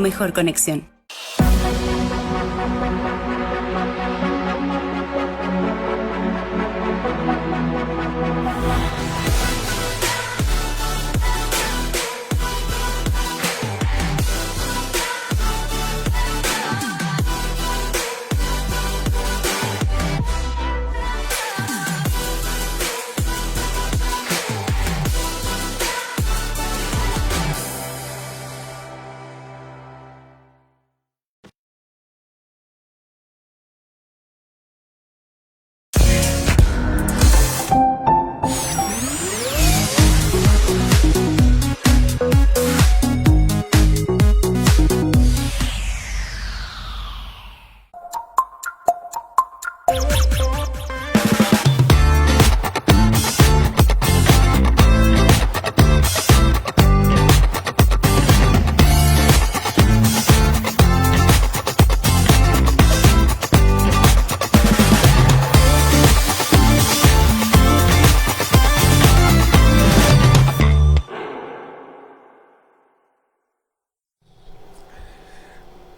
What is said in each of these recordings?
mejor conexión.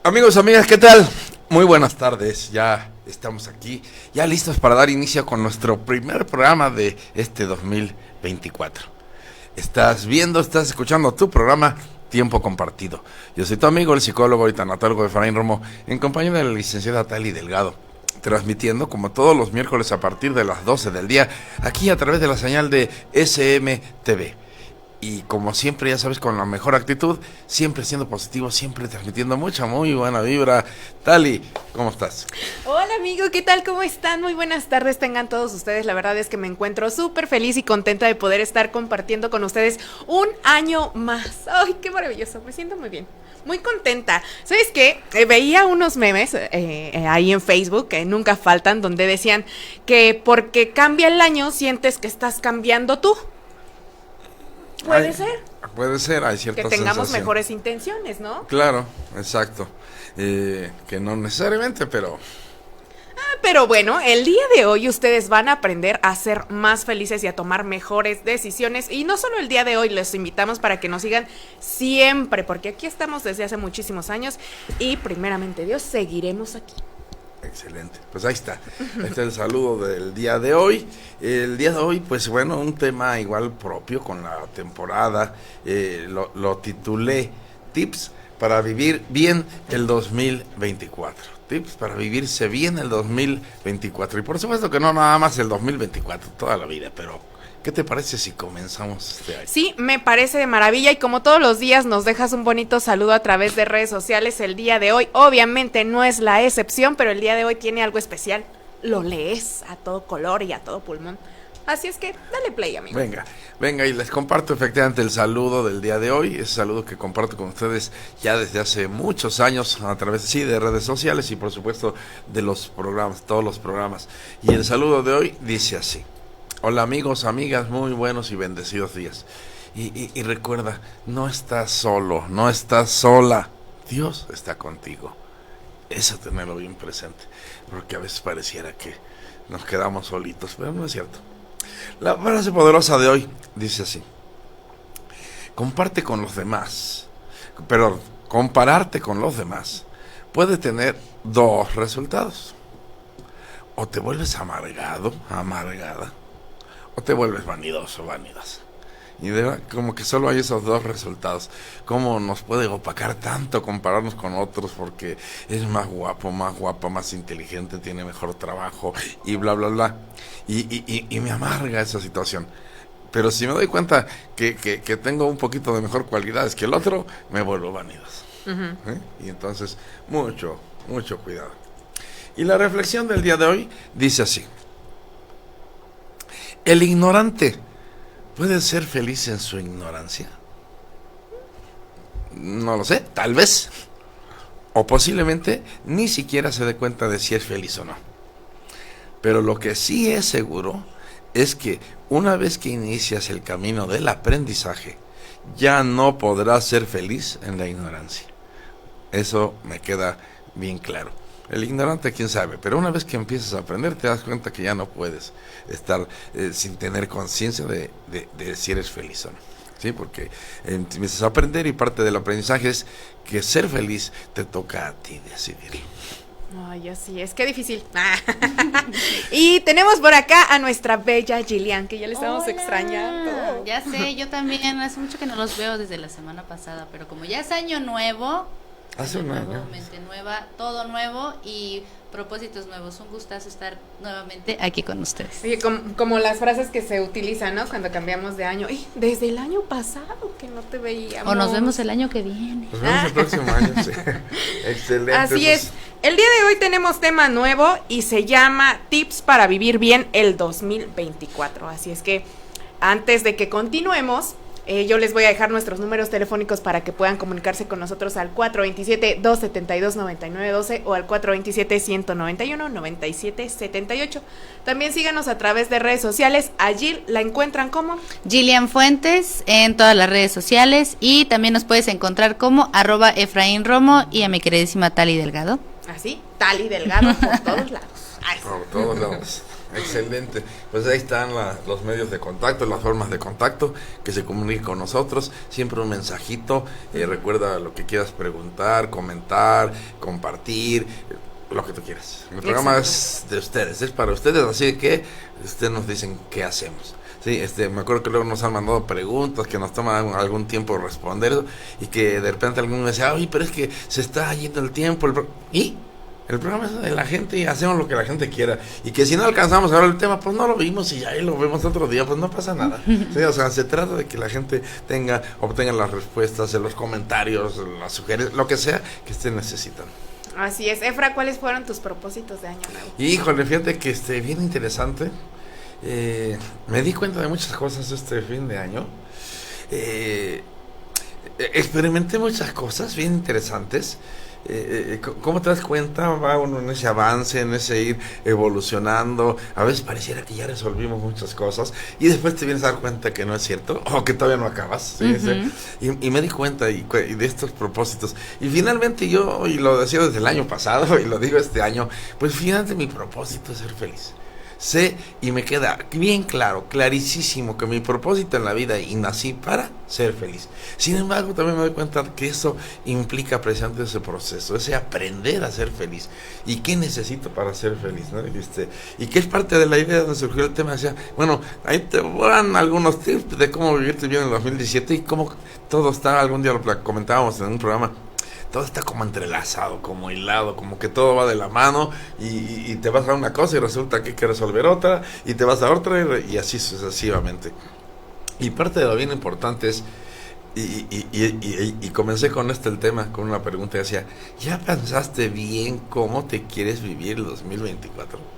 Amigos, amigas, ¿qué tal? Muy buenas tardes, ya estamos aquí, ya listos para dar inicio con nuestro primer programa de este 2024. Estás escuchando tu programa Tiempo Compartido. Yo soy tu amigo, el psicólogo y tanatólogo Efraín Romo, en compañía de la licenciada Tali Delgado, transmitiendo como todos los miércoles a partir de las 12 del día, aquí a través de la señal de SMTV. Y como siempre, ya sabes, con la mejor actitud, siempre siendo positivo, siempre transmitiendo mucha, muy buena vibra. Tali, ¿cómo estás? Hola amigo, ¿qué tal? ¿Cómo están? Muy buenas tardes tengan todos ustedes. La verdad es que me encuentro súper feliz y contenta de poder estar compartiendo con ustedes un año más. ¡Ay, qué maravilloso! Me siento muy bien, muy contenta. ¿Sabes qué? Veía unos memes ahí en Facebook, que nunca faltan, donde decían que porque cambia el año sientes que estás cambiando tú. Puede ser, hay ciertas que tengamos sensación. mejores intenciones, ¿no? Claro, exacto. Que no necesariamente, pero... Pero bueno, el día de hoy ustedes van a aprender a ser más felices y a tomar mejores decisiones. Y no solo el día de hoy, les invitamos para que nos sigan siempre, porque aquí estamos desde hace muchísimos años y primeramente Dios, seguiremos aquí. Excelente, pues ahí está. Este es el saludo del día de hoy. El día de hoy, pues bueno, un tema igual propio con la temporada. Lo titulé Tips para vivir bien el 2024. Tips para vivirse bien el 2024. Y por supuesto que no nada más el 2024, toda la vida, pero ¿qué te parece si comenzamos este año? Sí, me parece de maravilla y como todos los días nos dejas un bonito saludo a través de redes sociales. El día de hoy obviamente no es la excepción, pero el día de hoy tiene algo especial. Lo lees a todo color y a todo pulmón. Así es que dale play, amigo. Venga, y les comparto efectivamente el saludo del día de hoy, ese saludo que comparto con ustedes ya desde hace muchos años a través de redes sociales y por supuesto de los programas, todos los programas. Y el saludo de hoy dice así: hola amigos, amigas, muy buenos y bendecidos días. Y recuerda, no estás solo, no estás sola, Dios está contigo. Eso tenerlo bien presente, porque a veces pareciera que nos quedamos solitos, pero no es cierto. La frase poderosa de hoy dice así: compararte con los demás puede tener dos resultados. O te vuelves amargado, amargada, o te vuelves vanidoso, vanidosa. Y de verdad, como que solo hay esos dos resultados. ¿Cómo nos puede opacar tanto compararnos con otros porque es más guapo, más guapa, más inteligente, tiene mejor trabajo y bla, bla, bla? Y me amarga esa situación. Pero si me doy cuenta que tengo un poquito de mejor cualidades que el otro, me vuelvo vanidoso. Y entonces, mucho cuidado. Y la reflexión del día de hoy dice así: el ignorante ¿puede ser feliz en su ignorancia? No lo sé, tal vez. O posiblemente ni siquiera se dé cuenta de si es feliz o no. Pero lo que sí es seguro es que una vez que inicias el camino del aprendizaje, ya no podrás ser feliz en la ignorancia. Eso me queda bien claro. El ignorante, quién sabe, pero una vez que empiezas a aprender te das cuenta que ya no puedes estar sin tener conciencia de si eres feliz o no. Sí, porque empiezas a aprender y parte del aprendizaje es que ser feliz te toca a ti decidirlo. Ay, así es, qué difícil. Y tenemos por acá a nuestra bella Gillian, que ya le estamos Hola. extrañando. Ya sé, yo también, hace mucho que no los veo desde la semana pasada, pero como ya es año nuevo, Hace un año. mente nueva, todo nuevo y propósitos nuevos. Un gustazo estar nuevamente aquí con ustedes. Oye, como las frases que se utilizan, ¿no? Cuando cambiamos de año. ¡Ey! Desde el año pasado que no te veíamos. O nos vemos el año que viene. Nos vemos el próximo año, sí. Excelente. Así pues. es. El día de hoy tenemos tema nuevo y se llama Tips para vivir bien el 2024. Así es que antes de que continuemos, yo les voy a dejar nuestros números telefónicos para que puedan comunicarse con nosotros al 427-272-9912 o al 427-191-9778. También síganos a través de redes sociales. A Jill la encuentran como Gillian Fuentes en todas las redes sociales y también nos puedes encontrar como @EfraínRomo y a mi queridísima Tali Delgado. así, Tali Delgado por todos lados. Ay, Por todos lados. Excelente. Pues ahí están los medios de contacto, las formas de contacto, que se comuniquen con nosotros. Siempre un mensajito. Recuerda lo que quieras preguntar, comentar, compartir, lo que tú quieras. El programa es de ustedes, es para ustedes, así que ustedes nos dicen qué hacemos. Sí, me acuerdo que luego nos han mandado preguntas que nos toma algún tiempo responder y que de repente alguno dice, oye, pero es que se está yendo el tiempo. ¿Y? El programa es de la gente y hacemos lo que la gente quiera. Y que si no alcanzamos a ver el tema, pues no lo vimos y ahí lo vemos otro día, pues no pasa nada. Sí, o sea, se trata de que la gente obtenga las respuestas, los comentarios, las sugerencias, lo que sea que estén necesitando. así es. Efra, ¿cuáles fueron tus propósitos de año nuevo? Híjole, fíjate que bien interesante. Me di cuenta de muchas cosas este fin de año. Experimenté muchas cosas bien interesantes. ¿Cómo te das cuenta? Va uno en ese avance, en ese ir evolucionando. A veces pareciera que ya resolvimos muchas cosas y después te vienes a dar cuenta que no es cierto o que todavía no acabas. ¿Sí? Uh-huh. Y me di cuenta y de estos propósitos. Y finalmente yo, y lo decía desde el año pasado y lo digo este año, pues finalmente mi propósito es ser feliz. Sé y me queda bien claro, clarísimo que mi propósito en la vida y nací para ser feliz. Sin embargo, también me doy cuenta que eso implica precisamente ese proceso, ese aprender a ser feliz. ¿Y qué necesito para ser feliz? ¿No? Y que es parte de la idea donde surgió el tema. Decía, bueno, ahí te van algunos tips de cómo vivirte bien en el 2017 y cómo todo está, algún día lo comentábamos en un programa. Todo está como entrelazado, como hilado, como que todo va de la mano y te vas a una cosa y resulta que hay que resolver otra y te vas a otra y así sucesivamente. Y parte de lo bien importante es, y comencé con el tema, con una pregunta que decía, ¿ya pensaste bien cómo te quieres vivir el 2024?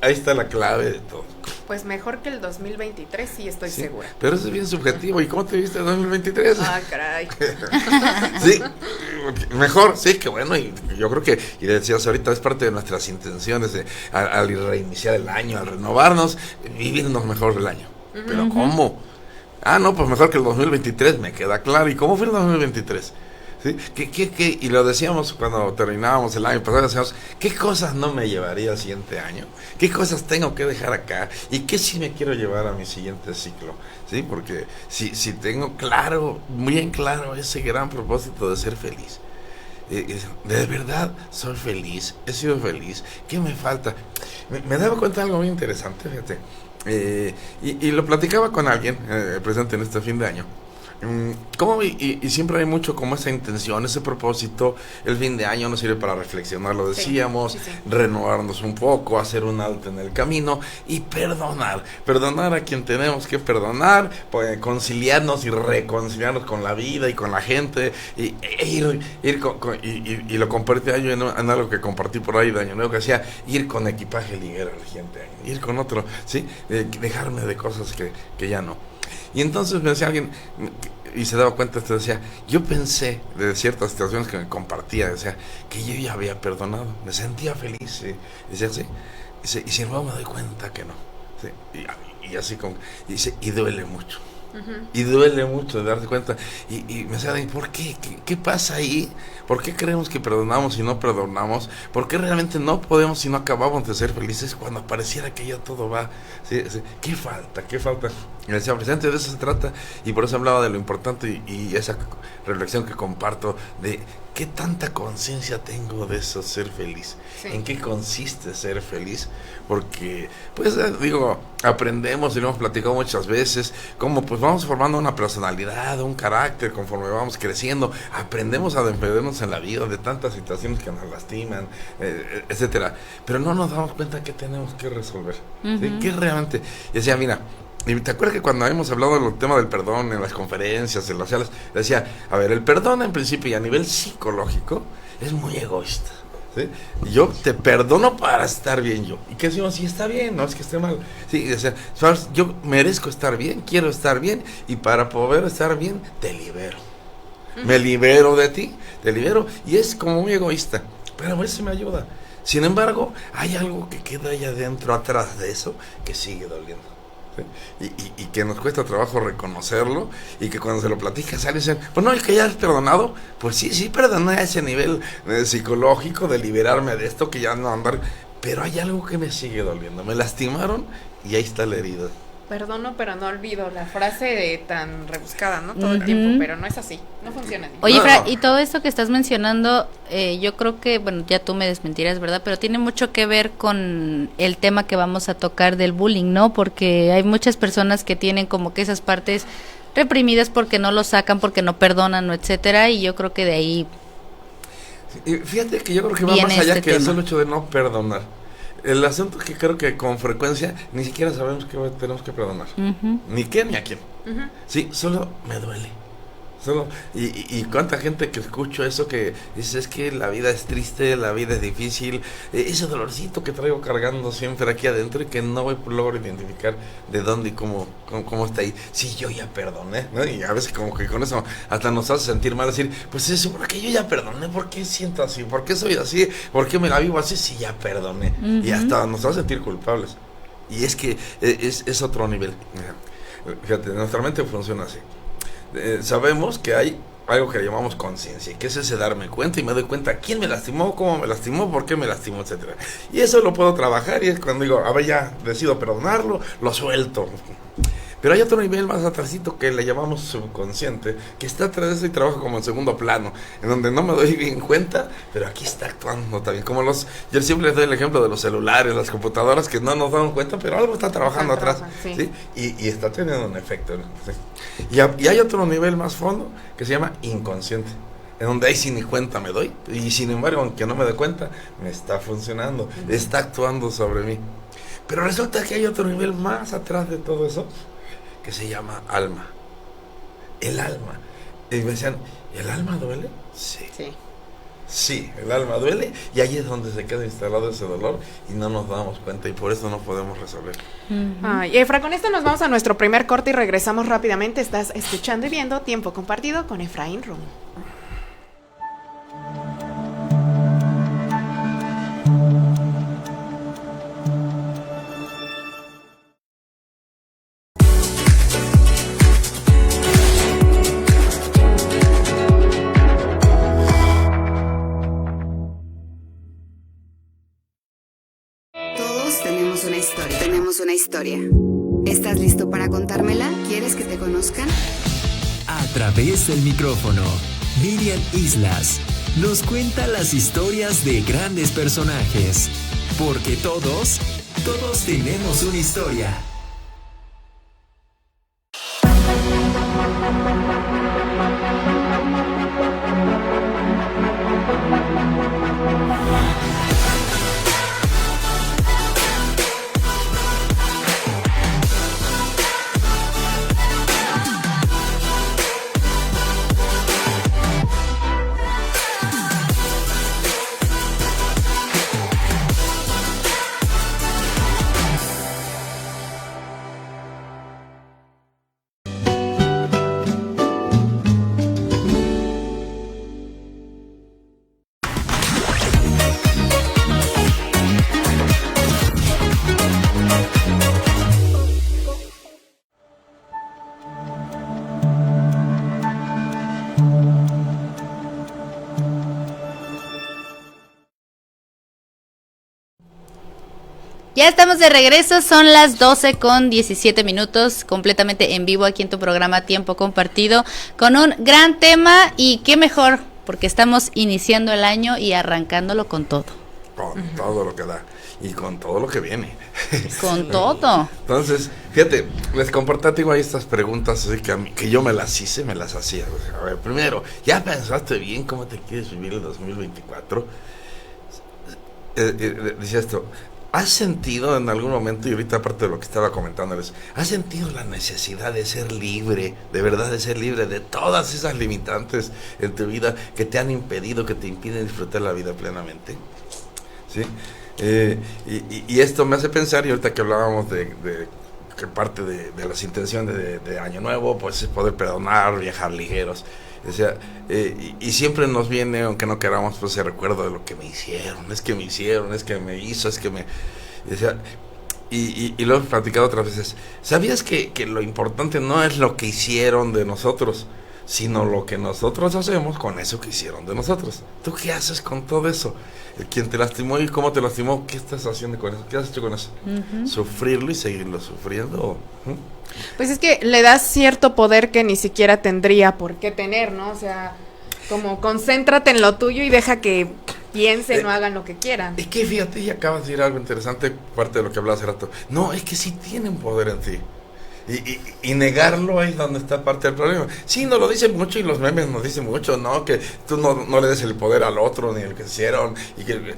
Ahí está la clave de todo. Pues mejor que el 2023, sí estoy segura. Pero eso es bien subjetivo. ¿Y cómo te viste el 2023? Ah, caray. Sí, mejor, sí, que bueno. Y yo creo que, y decías ahorita, es parte de nuestras intenciones al reiniciar el año, al renovarnos, vivirnos mejor el año. Uh-huh. ¿Pero cómo? No, pues mejor que el 2023, me queda claro. ¿Y cómo fue el 2023? ¿Sí? Y lo decíamos cuando terminábamos el año pasado, decíamos, ¿qué cosas no me llevaría al siguiente año? ¿Qué cosas tengo que dejar acá? ¿Y qué sí me quiero llevar a mi siguiente ciclo? ¿Sí? Porque si tengo claro, bien claro, ese gran propósito de ser feliz. De verdad soy feliz, he sido feliz. ¿Qué me falta? Me daba cuenta de algo muy interesante, fíjate. Y lo platicaba con alguien presente en este fin de año. ¿Cómo? Y siempre hay mucho como esa intención, ese propósito. El fin de año nos sirve para reflexionar, lo decíamos, sí. Renovarnos un poco, hacer un alto en el camino y perdonar a quien tenemos que perdonar, pues, conciliarnos y reconciliarnos con la vida y con la gente y lo compartí yo en algo que compartí por ahí de Año Nuevo, que decía ir con equipaje ligero al siguiente año, ir con otro, ¿sí? Dejarme de cosas que ya no. Y entonces me decía alguien, y se daba cuenta, decía, yo pensé de ciertas situaciones que me compartía, decía, que yo ya había perdonado, me sentía feliz, ¿sí? Decía, sí, y sin embargo me doy cuenta que no, ¿sí? Y así como, y duele mucho. Y duele mucho de darse cuenta. Y me decía, ¿por qué? ¿Qué pasa ahí? ¿Por qué creemos que perdonamos y no perdonamos? ¿Por qué realmente no podemos y no acabamos de ser felices cuando pareciera que ya todo va? ¿Sí? ¿Qué falta? ¿Qué falta? Y decía, precisamente de eso se trata. Y por eso hablaba de lo importante y esa reflexión que comparto de qué tanta conciencia tengo de eso, ser feliz. Sí. ¿En qué consiste ser feliz? Porque, pues, digo, aprendemos y lo hemos platicado muchas veces, como pues vamos formando una personalidad, un carácter conforme vamos creciendo, aprendemos a defendernos en la vida de tantas situaciones que nos lastiman, etcétera. Pero no nos damos cuenta que tenemos que resolver. ¿Sí? ¿Qué realmente? Y decía, mira, y te acuerdas que cuando hemos hablado del tema del perdón en las conferencias, en las salas, decía, a ver, el perdón en principio y a nivel psicológico es muy egoísta. ¿Sí? Yo te perdono para estar bien yo. ¿Y qué decimos? Si está bien, no es que esté mal. Sí, o sea, yo merezco estar bien, quiero estar bien, y para poder estar bien, te libero. Me libero de ti, te libero, y es como muy egoísta, pero a veces me ayuda. Sin embargo, hay algo que queda ahí adentro, atrás de eso, que sigue doliendo. Y que nos cuesta trabajo reconocerlo, y que cuando se lo platicas sale y dicen, pues no, el que ya has perdonado, pues sí perdoné a ese nivel psicológico de liberarme de esto, que ya no andar, pero hay algo que me sigue doliendo, me lastimaron y ahí está la herida. Perdono, pero no olvido. La frase tan rebuscada, ¿no? Todo el tiempo, pero no es así. No funciona así. Oye, No, Fra, no. y todo esto que estás mencionando, yo creo que, bueno, ya tú me desmentirás, ¿verdad? Pero tiene mucho que ver con el tema que vamos a tocar del bullying, ¿no? Porque hay muchas personas que tienen como que esas partes reprimidas porque no lo sacan, porque no perdonan, etcétera, y yo creo que de ahí Y fíjate que yo creo que va viene más allá este que el tema. solo hecho de no perdonar. El asunto es que creo que con frecuencia ni siquiera sabemos que tenemos que perdonar. Ni qué ni a quién. Sí, solo me duele. Solo, y cuánta gente que escucho eso que dice, es que la vida es triste, la vida es difícil, ese dolorcito que traigo cargando siempre aquí adentro y que no logro identificar de dónde y cómo está ahí. Sí, yo ya perdoné, ¿no? Y a veces como que con eso hasta nos hace sentir mal, decir, pues es porque yo ya perdoné, ¿por qué siento así? ¿Por qué soy así? ¿Por qué me la vivo así? Sí, ya perdoné. Y hasta nos hace sentir culpables. Y es que es otro nivel. Fíjate, nuestra mente funciona así. Sabemos que hay algo que llamamos conciencia, que es ese darme cuenta y me doy cuenta quién me lastimó, cómo me lastimó, por qué me lastimó, etcétera. Y eso lo puedo trabajar y es cuando digo, a ver, ya decido perdonarlo, lo suelto. Pero hay otro nivel más atrásito que le llamamos subconsciente, que está atrás de eso y trabaja como en segundo plano, en donde no me doy bien cuenta, pero aquí está actuando también. Como yo siempre les doy el ejemplo de los celulares, las computadoras, que no nos damos cuenta, pero algo está trabajando atrás. ¿Sí? Y está teniendo un efecto. ¿Sí? Y hay otro nivel más fondo que se llama inconsciente, en donde ahí sí ni cuenta me doy, y sin embargo, aunque no me dé cuenta, me está funcionando, está actuando sobre mí. Pero resulta que hay otro nivel más atrás de todo eso, que se llama alma. El alma. Y me decían, ¿el alma duele? Sí. Sí, el alma duele, y ahí es donde se queda instalado ese dolor y no nos damos cuenta, y por eso no podemos resolver. Ay, Efra, con esto nos vamos a nuestro primer corte y regresamos rápidamente. Estás escuchando y viendo Tiempo Compartido con Efraín Romo. Todos tenemos una historia. Tenemos una historia. ¿Estás listo para contármela? ¿Quieres que te conozcan? A través del micrófono, Miriam Islas nos cuenta las historias de grandes personajes. Porque todos tenemos una historia. Ya estamos de regreso, son las 12:17, completamente en vivo aquí en tu programa Tiempo Compartido, con un gran tema y qué mejor, porque estamos iniciando el año y arrancándolo con todo. Con todo lo que da y con todo lo que viene. Con todo. Entonces, fíjate, les compartí ahí estas preguntas así que yo me las hacía. O sea, a ver, primero, ¿ya pensaste bien cómo te quieres vivir el 2024? Decía esto, ¿has sentido en algún momento, y ahorita aparte de lo que estaba comentándoles, ¿has sentido la necesidad de ser libre, de verdad de ser libre de todas esas limitantes en tu vida que te han impedido, que te impiden disfrutar la vida plenamente? ¿Sí? Y esto me hace pensar, y ahorita que hablábamos de que parte de las intenciones de Año Nuevo, pues es poder perdonar, viajar ligeros. O sea, y siempre nos viene, aunque no queramos, pues ese recuerdo de lo que me hicieron, es que me hizo, es que me... O sea, y lo he platicado otras veces. ¿Sabías que lo importante no es lo que hicieron de nosotros, sino lo que nosotros hacemos con eso que hicieron de nosotros? ¿Tú qué haces con todo eso? ¿Quién te lastimó y cómo te lastimó? ¿Qué estás haciendo con eso? ¿Qué has hecho con eso? ¿Sufrirlo y seguirlo sufriendo? Pues es que le das cierto poder que ni siquiera tendría por qué tener, ¿no? O sea, como concéntrate en lo tuyo y deja que piensen o hagan lo que quieran. Es que fíjate, y acabas de decir algo interesante, parte de lo que hablaba hace rato. No, es que sí tienen poder en ti. Y negarlo es donde está parte del problema. Sí, nos lo dicen mucho y los memes nos dicen mucho, ¿no? Que tú no le des el poder al otro ni el que hicieron. Y que,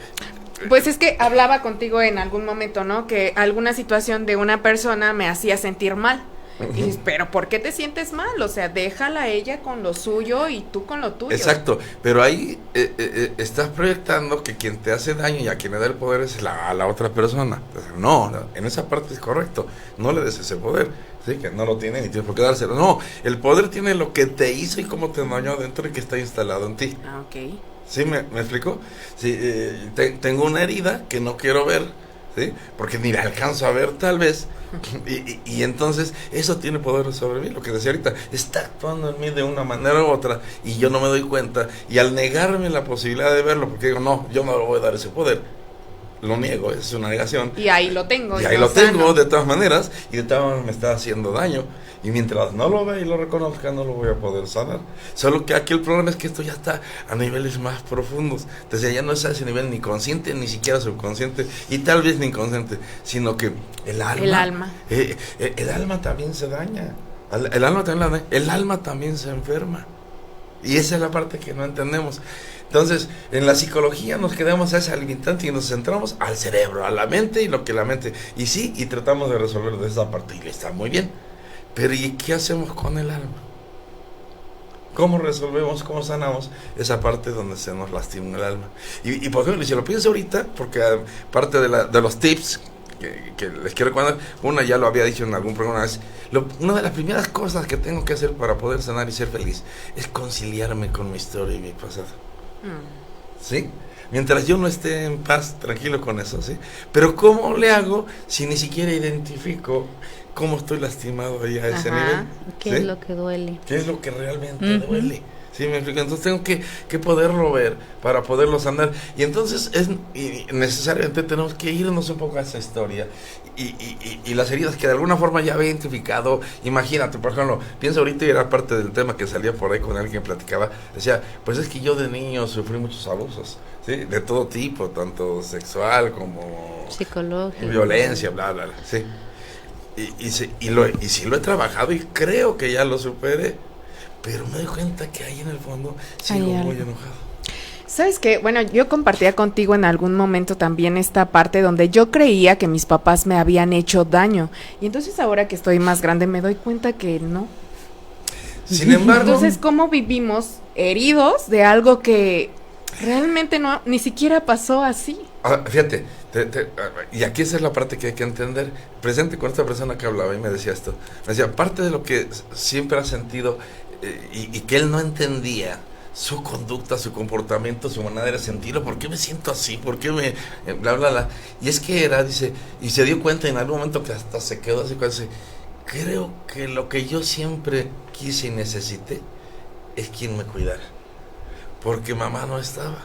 pues es que hablaba contigo en algún momento, ¿no? Que alguna situación de una persona me hacía sentir mal. Y dices, pero ¿por qué te sientes mal? O sea, déjala a ella con lo suyo y tú con lo tuyo. Exacto, pero ahí estás proyectando que quien te hace daño y a quien le da el poder es a la otra persona. Entonces, no, en esa parte es correcto, no le des ese poder, ¿sí? Que no lo tiene ni tienes por qué dárselo. No, el poder tiene lo que te hizo y cómo te dañó adentro y que está instalado en ti. Ah, ok. ¿Sí me explico? Sí, tengo una herida que no quiero ver, ¿sí? Porque ni la alcanzo a ver tal vez. Y entonces eso tiene poder sobre mí, lo que decía ahorita, está actuando en mí de una manera u otra y yo no me doy cuenta, y al negarme la posibilidad de verlo, porque digo, no, yo no le voy a dar ese poder, lo niego, es una negación. Y ahí lo tengo. Y ahí lo tengo de todas maneras, y de todas maneras me está haciendo daño. Y mientras no lo vea y lo reconozca, no lo voy a poder sanar. Solo que aquí el problema es que esto ya está a niveles más profundos. Entonces ya no es a ese nivel ni consciente, ni siquiera subconsciente, y tal vez ni inconsciente, sino que el alma. El alma también se daña. El alma también se enferma. Y esa es la parte que no entendemos. Entonces, en la psicología nos quedamos a esa limitante y nos centramos al cerebro, a la mente y lo que la mente. Y sí, y tratamos de resolver de esa parte y está muy bien. Pero ¿y qué hacemos con el alma? ¿Cómo resolvemos, cómo sanamos esa parte donde se nos lastima el alma? Y por ejemplo, si lo pienso ahorita, porque parte de los tips que les quiero recomendar, una ya lo había dicho en algún programa, una de las primeras cosas que tengo que hacer para poder sanar y ser feliz es conciliarme con mi historia y mi pasado. ¿Sí? Mientras yo no esté en paz, tranquilo con eso, ¿sí? Pero ¿cómo le hago si ni siquiera identifico cómo estoy lastimado ahí a ese nivel? ¿Qué es lo que duele? ¿Qué es lo que realmente duele? ¿Sí me explico? Entonces tengo que poderlo ver para poderlo sanar. Y entonces necesariamente tenemos que irnos un poco a esa historia y las heridas que de alguna forma ya había identificado. Imagínate, por ejemplo, pienso ahorita, y era parte del tema que salía por ahí con alguien que platicaba, decía, pues es que yo de niño sufrí muchos abusos, ¿sí? De todo tipo, tanto sexual como psicológico, violencia, bla, bla, bla, ¿sí? Y sí lo he trabajado y creo que ya lo superé, pero me doy cuenta que ahí en el fondo sigo muy enojado. ¿Sabes qué? Bueno, yo compartía contigo en algún momento también esta parte donde yo creía que mis papás me habían hecho daño. Y entonces ahora que estoy más grande me doy cuenta que no. Sin embargo... Entonces, ¿cómo vivimos heridos de algo que realmente no, ni siquiera pasó así? Fíjate, y aquí esa es la parte que hay que entender. Presente con esta persona que hablaba y me decía esto. Me decía, parte de lo que siempre ha sentido y que él no entendía, su conducta, su comportamiento, su manera de sentirlo, ¿por qué me siento así? ¿Por qué me... bla, bla, bla? Y es que era, dice, y se dio cuenta en algún momento que hasta se quedó así, dice, creo que lo que yo siempre quise y necesité es quien me cuidara. Porque mamá no estaba,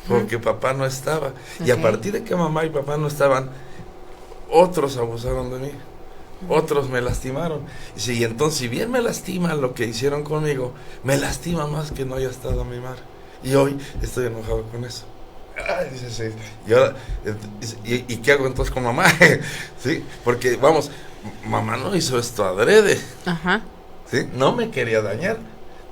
porque papá no estaba. Y a partir de que mamá y papá no estaban, otros abusaron de mí, otros me lastimaron. Y entonces, si bien me lastima lo que hicieron conmigo, me lastima más que no haya estado mi madre. Y hoy estoy enojado con eso. Ay, dice, sí. Y ahora, ¿y qué hago entonces con mamá? ¿Sí? Porque, vamos, mamá no hizo esto adrede. Ajá. ¿Sí? No me quería dañar.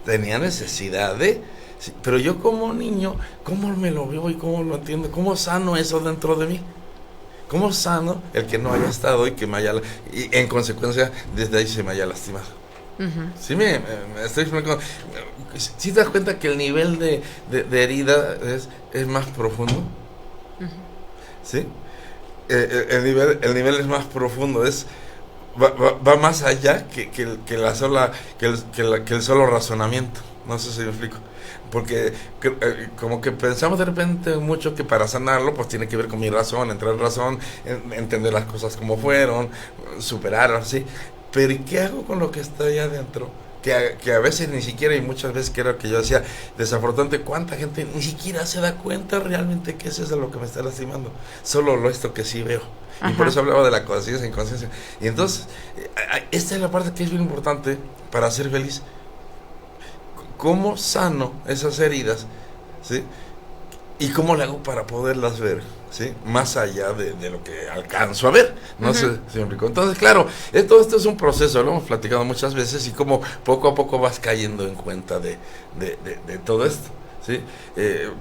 Tenía necesidad de... Sí, pero yo como niño, ¿cómo me lo veo y cómo lo entiendo? ¿Cómo sano eso dentro de mí? ¿Cómo sano el que no haya estado y que me haya... Y en consecuencia, desde ahí se me haya lastimado? Ujú. Sí, me estoy explicando. ¿Sí te das cuenta que el nivel de herida es más profundo? ¿Sí? El nivel es más profundo, va más allá que el solo razonamiento. No sé si me explico. Porque como que pensamos de repente mucho que para sanarlo pues tiene que ver con mi razón, entrar en razón, entender las cosas como fueron, superarlas, ¿sí? Pero ¿y qué hago con lo que está ahí adentro? Que a veces ni siquiera, y muchas veces que era lo que yo decía, desafortunadamente, cuánta gente ni siquiera se da cuenta realmente que eso es lo que me está lastimando, solo esto que sí veo. Ajá. Y por eso hablaba de la conciencia e inconsciencia. Y entonces, esta es la parte que es bien importante para ser feliz. ¿Cómo sano esas heridas? ¿Sí? ¿Y cómo le hago para poderlas ver? ¿Sí? Más allá de lo que alcanzo a ver. No sé si me explico. Entonces, claro, todo esto es un proceso, lo hemos platicado muchas veces, y como poco a poco vas cayendo en cuenta de todo esto. ¿Sí?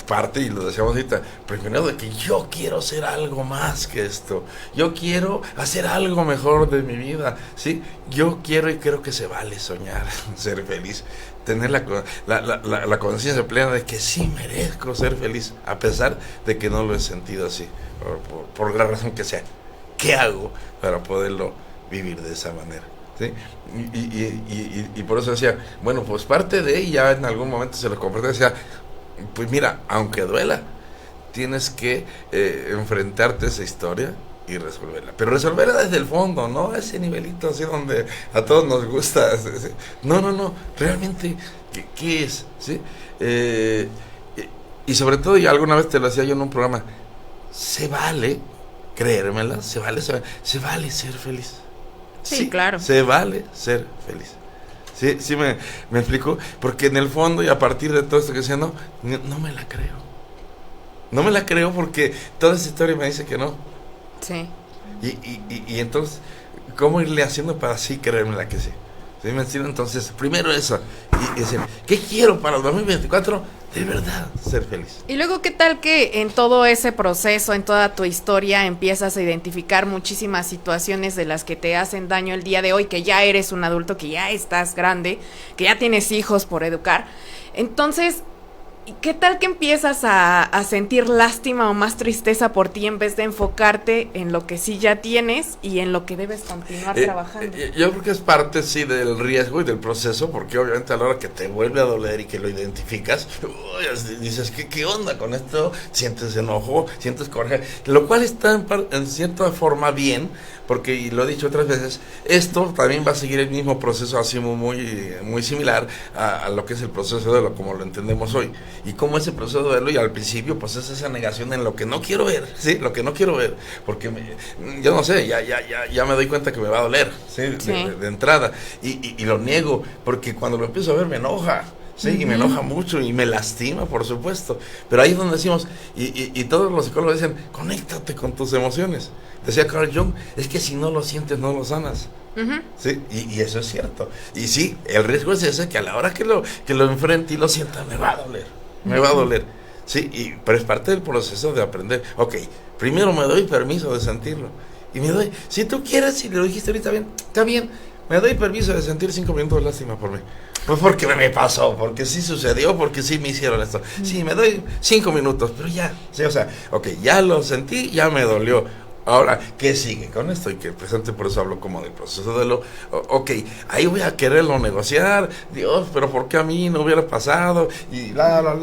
Parte, y lo decíamos ahorita, primero de que yo quiero ser algo más que esto. Yo quiero hacer algo mejor de mi vida. ¿Sí? Yo quiero y creo que se vale soñar, ser feliz. Tener la conciencia plena de que sí merezco ser feliz, a pesar de que no lo he sentido así, por la razón que sea. ¿Qué hago para poderlo vivir de esa manera? ¿Sí? Y por eso decía, bueno, pues parte de ella, en algún momento se lo compartí, decía, pues mira, aunque duela, tienes que enfrentarte a esa historia y resolverla, pero resolverla desde el fondo, no ese nivelito así donde a todos nos gusta. ¿Sí? No, realmente ¿qué es? ¿Sí? Y sobre todo, y alguna vez te lo hacía yo en un programa, se vale creérmela, se vale ser feliz. Sí, claro. Se vale ser feliz. Sí, me explico, porque en el fondo, y a partir de todo esto que decía, no me la creo. No me la creo porque toda esa historia me dice que no. Sí. Y entonces, ¿cómo irle haciendo para así creérmela que sí? ¿Sí me entiendes? Entonces, primero eso, y decir, ¿qué quiero para el 2024? De verdad, ser feliz. Y luego, ¿qué tal que en todo ese proceso, en toda tu historia, empiezas a identificar muchísimas situaciones de las que te hacen daño el día de hoy, que ya eres un adulto, que ya estás grande, que ya tienes hijos por educar? Entonces, ¿qué tal que empiezas a sentir lástima o más tristeza por ti en vez de enfocarte en lo que sí ya tienes y en lo que debes continuar trabajando? Yo creo que es parte, sí, del riesgo y del proceso, porque obviamente a la hora que te vuelve a doler y que lo identificas, dices, ¿qué onda con esto? Sientes enojo, sientes coraje, lo cual está en cierta forma bien, porque, y lo he dicho otras veces, esto también va a seguir el mismo proceso así muy similar a lo que es el proceso de lo como lo entendemos hoy. Y como ese proceso de verlo, y al principio pues es esa negación en lo que no quiero ver, ¿sí? Lo que no quiero ver, porque yo no sé, ya me doy cuenta que me va a doler, ¿sí? Sí. De entrada, y lo niego, porque cuando lo empiezo a ver me enoja. Sí, y me enoja mucho y me lastima, por supuesto. Pero ahí es donde decimos, y todos los psicólogos dicen, conéctate con tus emociones. Decía Carl Jung, es que si no lo sientes, no lo sanas. Sí, y eso es cierto. Y sí, el riesgo es ese, que a la hora que lo enfrente y lo sienta, me va a doler. Me va a doler. Sí, pero es parte del proceso de aprender. Ok, primero me doy permiso de sentirlo. Y me doy, si tú quieres, si lo dijiste ahorita bien, está bien, me doy permiso de sentir 5 minutos de lástima por mí. Pues porque me pasó, porque sí sucedió, porque sí me hicieron esto. Sí, me doy 5 minutos, pero ya, sí, o sea, ok, ya lo sentí, ya me dolió. Ahora, ¿qué sigue con esto? Y que presente, por eso hablo como del proceso de ok, ahí voy a quererlo negociar, Dios, pero ¿por qué a mí no hubiera pasado? Y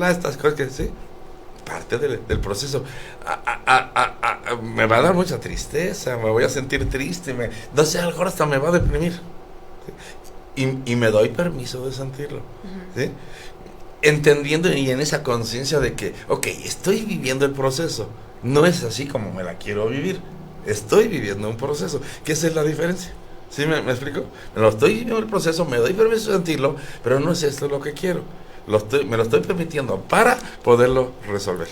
estas cosas que sí, parte del proceso. Me va a dar mucha tristeza, me voy a sentir triste, no sé, a lo mejor hasta me va a deprimir. ¿Sí? Y me doy permiso de sentirlo. ¿Sí? Entendiendo y en esa conciencia de que, ok, estoy viviendo el proceso, no es así como me la quiero vivir, estoy viviendo un proceso, que esa es la diferencia. ¿Sí me explico? Me lo estoy viviendo el proceso, me doy permiso de sentirlo, pero no es esto lo que quiero. Me lo estoy permitiendo para poderlo resolver.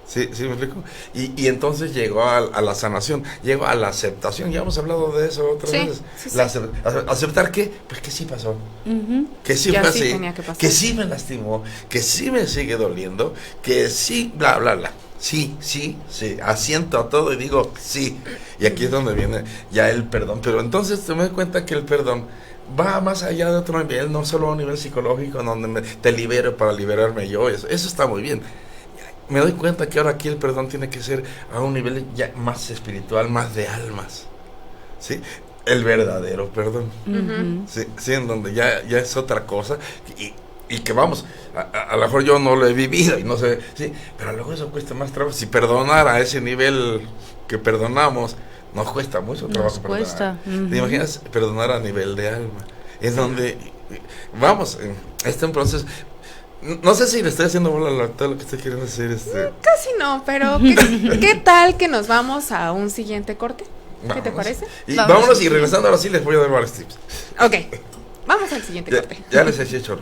¿Sí me explico? Y entonces llegó a la sanación, llegó a la aceptación. Ya hemos hablado de eso otras veces. ¿Aceptar qué? Pues que sí pasó. Que sí ya fue sí así. tenía que pasar. Que sí me lastimó. Que sí me sigue doliendo. Que sí, bla, bla, bla. Sí. Asiento a todo y digo sí. Y aquí es donde viene ya el perdón. Pero entonces te me doy cuenta que el perdón va más allá de otro nivel, no solo a un nivel psicológico, donde te libero para liberarme yo. Eso está muy bien. Me doy cuenta que ahora aquí el perdón tiene que ser a un nivel ya más espiritual, más de almas, ¿sí? El verdadero perdón, ¿sí? En donde ya es otra cosa y que vamos, a lo mejor yo no lo he vivido y no sé, ¿sí? Pero luego eso cuesta más trabajo. Si perdonar a ese nivel que perdonamos, nos cuesta mucho trabajo. Nos cuesta. ¿Te imaginas perdonar a nivel de alma? Es donde, vamos, este un proceso. No sé si le estoy haciendo bola a todo lo que estoy queriendo decir. Casi no, pero ¿qué tal que nos vamos a un siguiente corte? ¿Qué te parece? Y vámonos y regresando ahora sí les voy a dar varios tips. Ok, vamos al siguiente corte. Ya les eché choro.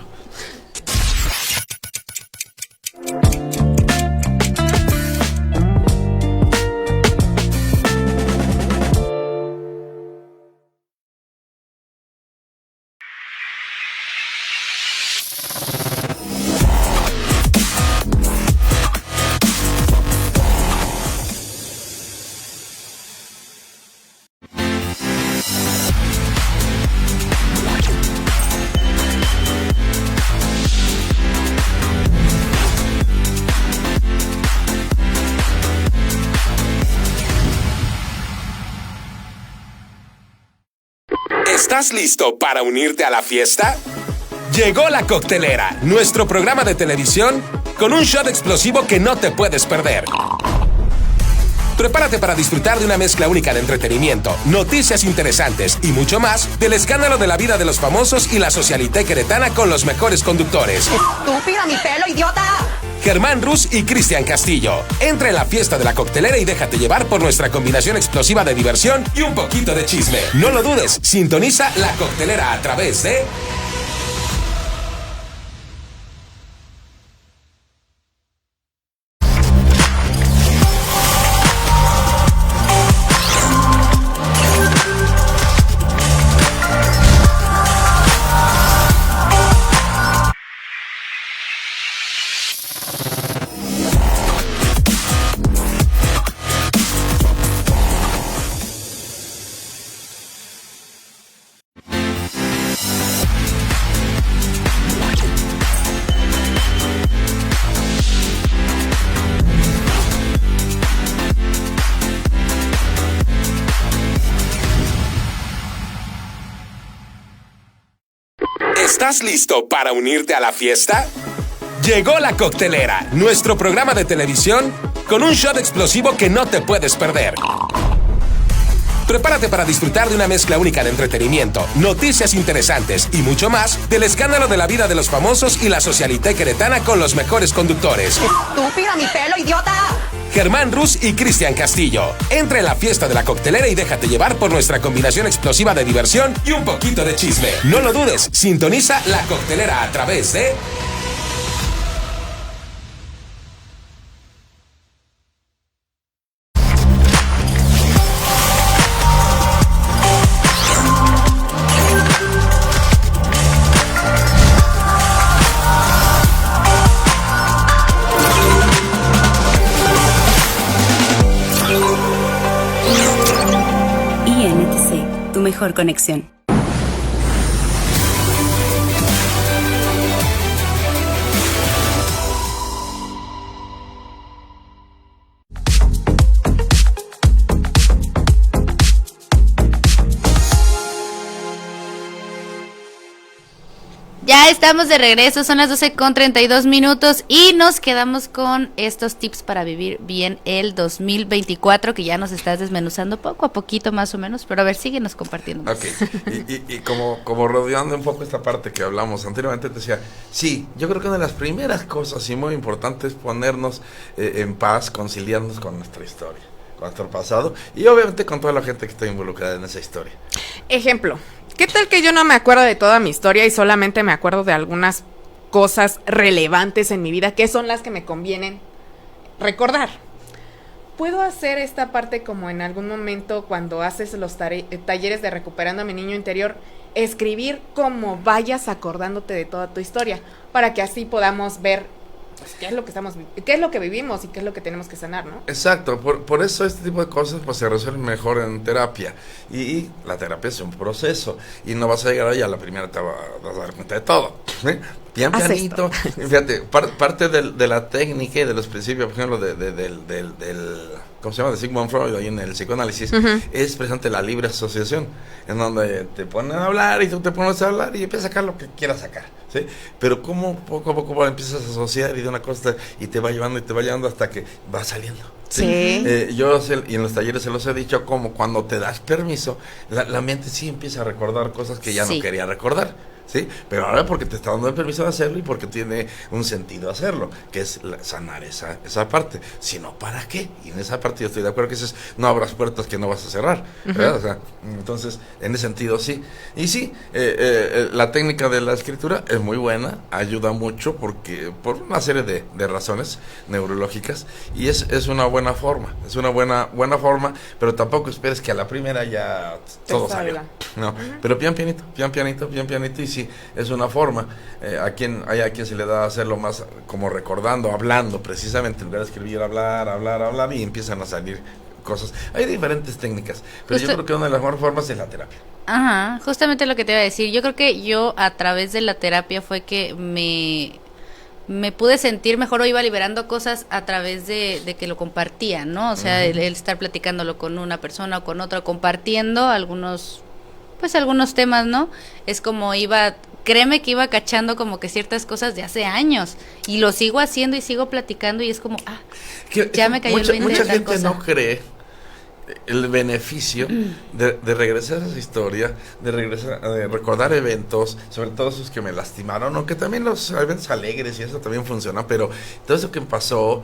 ¿Estás listo para unirte a la fiesta? Llegó La Coctelera, nuestro programa de televisión con un shot explosivo que no te puedes perder. Prepárate para disfrutar de una mezcla única de entretenimiento, noticias interesantes y mucho más del escándalo de la vida de los famosos y la socialité queretana con los mejores conductores. ¡Estúpida, mi pelo, idiota! Germán Rus y Cristian Castillo. Entra en la fiesta de La Coctelera y déjate llevar por nuestra combinación explosiva de diversión y un poquito de chisme. No lo dudes, sintoniza La Coctelera a través de... ¿Estás listo para unirte a la fiesta? Llegó La Coctelera, nuestro programa de televisión con un shot explosivo que no te puedes perder. Prepárate para disfrutar de una mezcla única de entretenimiento, noticias interesantes y mucho más del escándalo de la vida de los famosos y la socialité queretana con los mejores conductores. ¡Estúpida, mi pelo, idiota! Germán Rus y Cristian Castillo. Entra en la fiesta de La Coctelera y déjate llevar por nuestra combinación explosiva de diversión y un poquito de chisme. No lo dudes, sintoniza La Coctelera a través de... Mejor conexión. Ya estamos de regreso, son las 12:32 y nos quedamos con estos tips para vivir bien el 2024, que ya nos estás desmenuzando poco a poquito más o menos, pero a ver, síguenos compartiendo más. Ok, y como rodeando un poco esta parte que hablamos anteriormente, te decía, sí, yo creo que una de las primeras cosas y muy importantes es ponernos en paz, conciliarnos con nuestra historia. nuestro pasado y obviamente con toda la gente que está involucrada en esa historia. Ejemplo, ¿qué tal que yo no me acuerdo de toda mi historia y solamente me acuerdo de algunas cosas relevantes en mi vida, que son las que me convienen recordar? ¿Puedo hacer esta parte como en algún momento cuando haces los talleres de Recuperando a mi Niño Interior, escribir como vayas acordándote de toda tu historia, para que así podamos ver pues, qué es lo que vivimos y qué es lo que tenemos que sanar, ¿no? Exacto, por eso este tipo de cosas pues se resuelven mejor en terapia y la terapia es un proceso y no vas a llegar ahí a la primera te vas a dar cuenta de todo, ¿eh? Bien pianito, fíjate, parte de la técnica y de los principios, por ejemplo, del ¿cómo se llama? De Sigmund Freud, ahí en el psicoanálisis, es precisamente la libre asociación, en donde te ponen a hablar y tú te pones a hablar y empiezas a sacar lo que quieras sacar, ¿sí? Pero como poco a poco empiezas a asociar y de una cosa y te va llevando hasta que va saliendo. Sí. Yo y en los talleres se los he dicho como cuando te das permiso, la mente sí empieza a recordar cosas que ya no quería recordar. ¿Sí? Pero ahora porque te está dando el permiso de hacerlo y porque tiene un sentido hacerlo, que es sanar esa parte. Si no, ¿para qué? Y en esa parte yo estoy de acuerdo que no abras puertas que no vas a cerrar, ¿verdad? O sea, entonces, en ese sentido sí. Y sí, la técnica de la escritura es muy buena, ayuda mucho porque por una serie de razones neurológicas y es una buena forma, pero tampoco esperes que a la primera ya todo salga. No, pero pianito y sí, es una forma. Hay a quien se le da a hacerlo más como recordando, hablando precisamente, en lugar de escribir, hablar y empiezan a salir cosas. Hay diferentes técnicas, pero yo creo que una de las mejores formas es la terapia. Ajá, justamente lo que te iba a decir. Yo creo que yo a través de la terapia fue que me pude sentir mejor o iba liberando cosas a través de que lo compartía, ¿no? O sea, el estar platicándolo con una persona o con otra, compartiendo algunos temas, ¿no? Es como créeme que iba cachando como que ciertas cosas de hace años y lo sigo haciendo y sigo platicando y es como, ya me cayó el 20 mucha de tal gente cosa. no cree el beneficio de regresar a esa historia, de recordar eventos, sobre todo esos que me lastimaron, aunque también los eventos alegres y eso también funciona, pero todo eso que me pasó,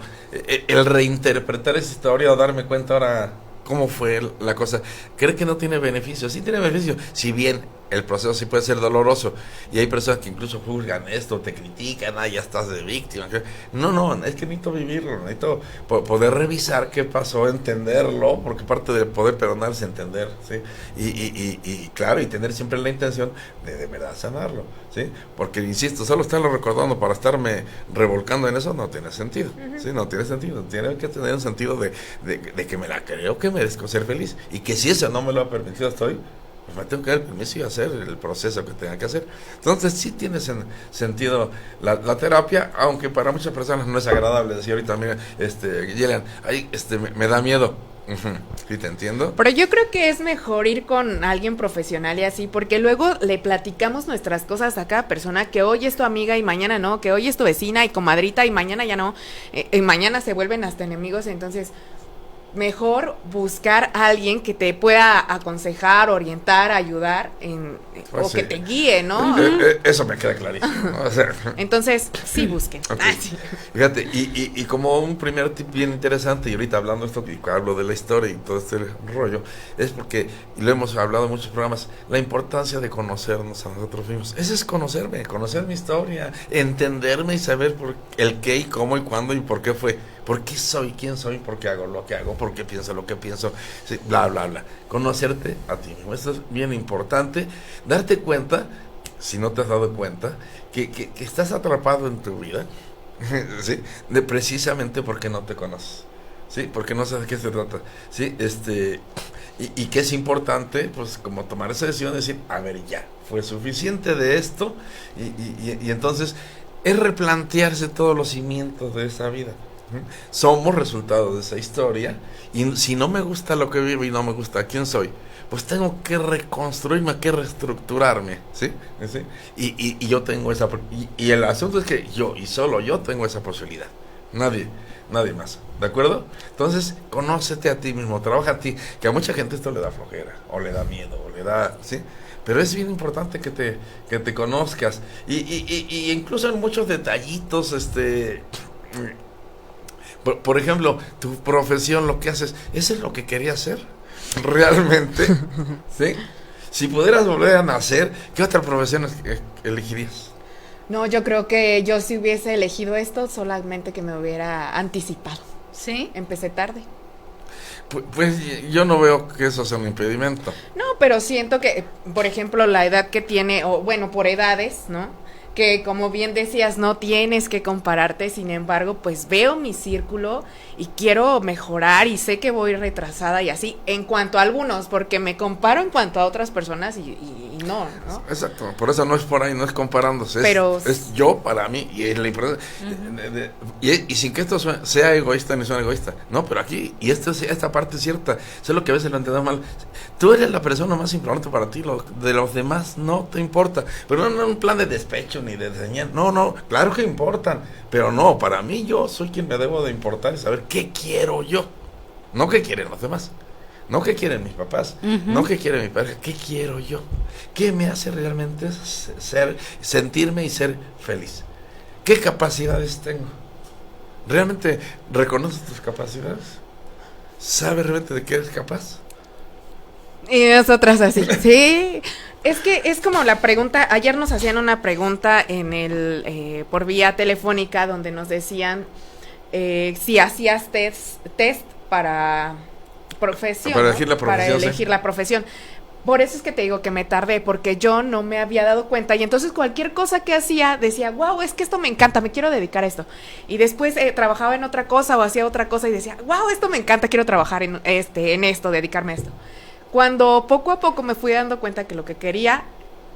el reinterpretar esa historia o darme cuenta ahora cómo fue la cosa, cree que no tiene beneficio. Sí tiene beneficio, si bien el proceso sí puede ser doloroso y hay personas que incluso juzgan esto, te critican, ya estás de víctima. No, es que necesito vivirlo, necesito poder revisar qué pasó, entenderlo, porque parte de poder perdonar es entender, ¿sí? Y claro, y tener siempre la intención de verdad sanarlo, ¿sí? Porque insisto, solo estarlo recordando para estarme revolcando en eso no tiene sentido, ¿sí? No tiene sentido, tiene que tener un sentido de que me la creo, que merezco ser feliz y que si eso no me lo ha permitido pues me tengo que dar el permiso y hacer el proceso que tenga que hacer. Entonces sí tiene sentido la terapia, aunque para muchas personas no es agradable decir ahorita, mira, Gillian, me da miedo. Sí, te entiendo. Pero yo creo que es mejor ir con alguien profesional y así, porque luego le platicamos nuestras cosas a cada persona, que hoy es tu amiga y mañana no, que hoy es tu vecina y comadrita y mañana ya no, y mañana se vuelven hasta enemigos. Entonces mejor buscar a alguien que te pueda aconsejar, orientar, ayudar pues o que te guíe, ¿no? Eso me queda clarísimo, ¿no? O sea, entonces, sí busquen. Okay. Sí. Fíjate, y como un primer tip bien interesante, y ahorita hablando esto, y hablo de la historia y todo este rollo, es porque, y lo hemos hablado en muchos programas, la importancia de conocernos a nosotros mismos. Eso es conocer mi historia, entenderme y saber por el qué y cómo y cuándo y por qué fue. ¿Por qué soy quien soy? ¿Por qué hago lo que hago? ¿Por qué pienso lo que pienso? Sí, bla, bla, bla. Conocerte a ti mismo. Esto es bien importante. Darte cuenta, si no te has dado cuenta, que estás atrapado en tu vida, ¿sí? Precisamente porque no te conoces, ¿sí? Porque no sabes de qué se trata, ¿sí? Y que es importante, pues, como tomar esa decisión de decir, a ver, ya, fue suficiente de esto, y entonces es replantearse todos los cimientos de esa vida. Somos resultado de esa historia y si no me gusta lo que vivo y no me gusta quién soy, pues tengo que reconstruirme, que reestructurarme, ¿sí? ¿Sí? Y yo tengo esa y el asunto es que yo y solo yo tengo esa posibilidad, nadie más, ¿de acuerdo? Entonces conócete a ti mismo, trabaja a ti, que a mucha gente esto le da flojera o le da miedo o le da, ¿sí? Pero es bien importante que te conozcas y incluso en muchos detallitos, Por ejemplo, tu profesión, lo que haces, ¿eso es lo que querías hacer? ¿Realmente? ¿Sí? Si pudieras volver a nacer, ¿qué otra profesión elegirías? No, yo creo que yo si hubiese elegido esto, solamente que me hubiera anticipado. ¿Sí? Empecé tarde. Pues yo no veo que eso sea un impedimento. No, pero siento que, por ejemplo, la edad que tiene, o bueno, por edades, ¿no? Que como bien decías, no tienes que compararte, sin embargo, pues veo mi círculo y quiero mejorar y sé que voy retrasada y así, en cuanto a algunos, porque me comparo en cuanto a otras personas y no, ¿no? Exacto, por eso no es por ahí, no es comparándose, pero es yo para mí y es la importancia. Y sin que esto sea egoísta ni suene egoísta, no, pero aquí, y esta parte es cierta, eso es lo que a veces lo entendemos mal. Tú eres la persona más importante para ti, de los demás no te importa, pero no un plan de despecho ni de enseñar, no, claro que importan, pero no, para mí yo soy quien me debo de importar y saber qué quiero yo, no qué quieren los demás, no qué quieren mis papás, no qué quiere mi pareja, qué quiero yo, qué me hace realmente sentirme y ser feliz, qué capacidades tengo, realmente reconoces tus capacidades, sabes realmente de qué eres capaz. Y nosotras así, sí. Es que es como la pregunta, ayer nos hacían una pregunta en por vía telefónica donde nos decían si hacías test para profesión, para elegir la profesión, para elegir la profesión. Por eso es que te digo que me tardé, porque yo no me había dado cuenta y entonces cualquier cosa que hacía decía, wow, es que esto me encanta, me quiero dedicar a esto. Y después trabajaba en otra cosa o hacía otra cosa y decía, wow, esto me encanta, quiero trabajar en esto, dedicarme a esto. Cuando poco a poco me fui dando cuenta que lo que quería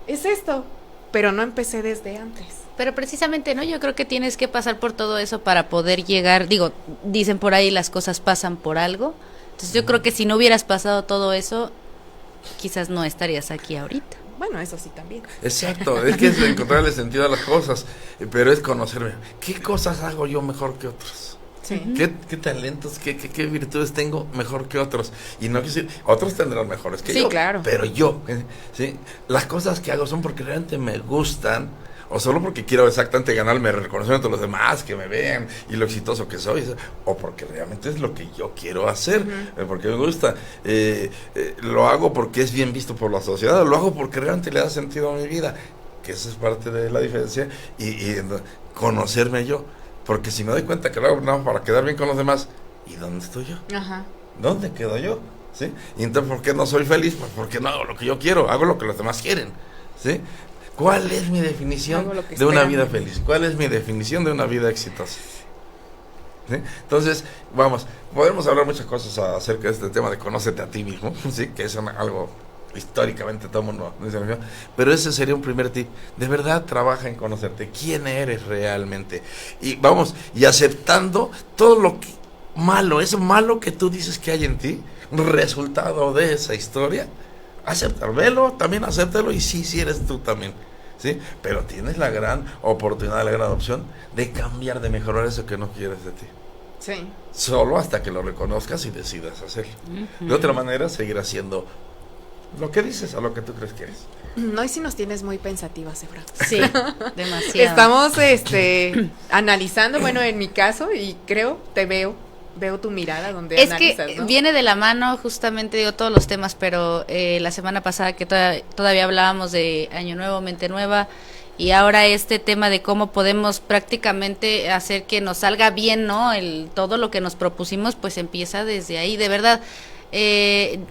es esto, pero no empecé desde antes. Pero precisamente, ¿no? Yo creo que tienes que pasar por todo eso para poder llegar, dicen por ahí las cosas pasan por algo. Entonces yo creo que si no hubieras pasado todo eso, quizás no estarías aquí ahorita. Bueno, eso sí también. Exacto, es que es encontrarle sentido a las cosas, pero es conocerme. ¿Qué cosas hago yo mejor que otros? Sí. ¿Qué talentos, qué virtudes tengo mejor que otros? Y no quisiera, otros tendrán mejores que yo. Sí, claro. Pero yo, ¿sí? Las cosas que hago son porque realmente me gustan, o solo porque quiero exactamente ganarme el reconocimiento de los demás, que me vean, y lo exitoso que soy, o porque realmente es lo que yo quiero hacer, porque me gusta. Lo hago porque es bien visto por la sociedad, lo hago porque realmente le da sentido a mi vida, que esa es parte de la diferencia, y conocerme yo. Porque si me doy cuenta que lo hago nada para quedar bien con los demás, ¿y dónde estoy yo? Ajá. ¿Dónde quedo yo? ¿Sí? Y entonces, ¿por qué no soy feliz? Pues porque no hago lo que yo quiero, hago lo que los demás quieren. ¿Sí? ¿Cuál es mi definición de una vida feliz? ¿Cuál es mi definición de una vida exitosa? ¿Sí? Entonces, vamos, podemos hablar muchas cosas acerca de este tema de conócete a ti mismo, ¿sí? Que es algo históricamente todo el mundo dice, pero ese sería un primer tip. De verdad trabaja en conocerte, quién eres realmente, y vamos, y aceptando todo lo que malo, eso malo que tú dices que hay en ti, resultado de esa historia, acéptalo, también acéptalo, y sí eres tú también, ¿sí? Pero tienes la gran oportunidad, la gran opción de cambiar, de mejorar eso que no quieres de ti. Sí. Solo hasta que lo reconozcas y decidas hacerlo. De otra manera, seguir haciendo lo que dices a lo que tú crees que eres. No, y si nos tienes muy pensativas, Efra. Sí, demasiado. Estamos analizando, bueno, en mi caso, y creo, veo tu mirada donde es analizas, que ¿no? viene de la mano justamente, todos los temas, pero la semana pasada que todavía hablábamos de Año Nuevo, Mente Nueva, y ahora este tema de cómo podemos prácticamente hacer que nos salga bien, ¿no? Todo lo que nos propusimos, pues empieza desde ahí, de verdad.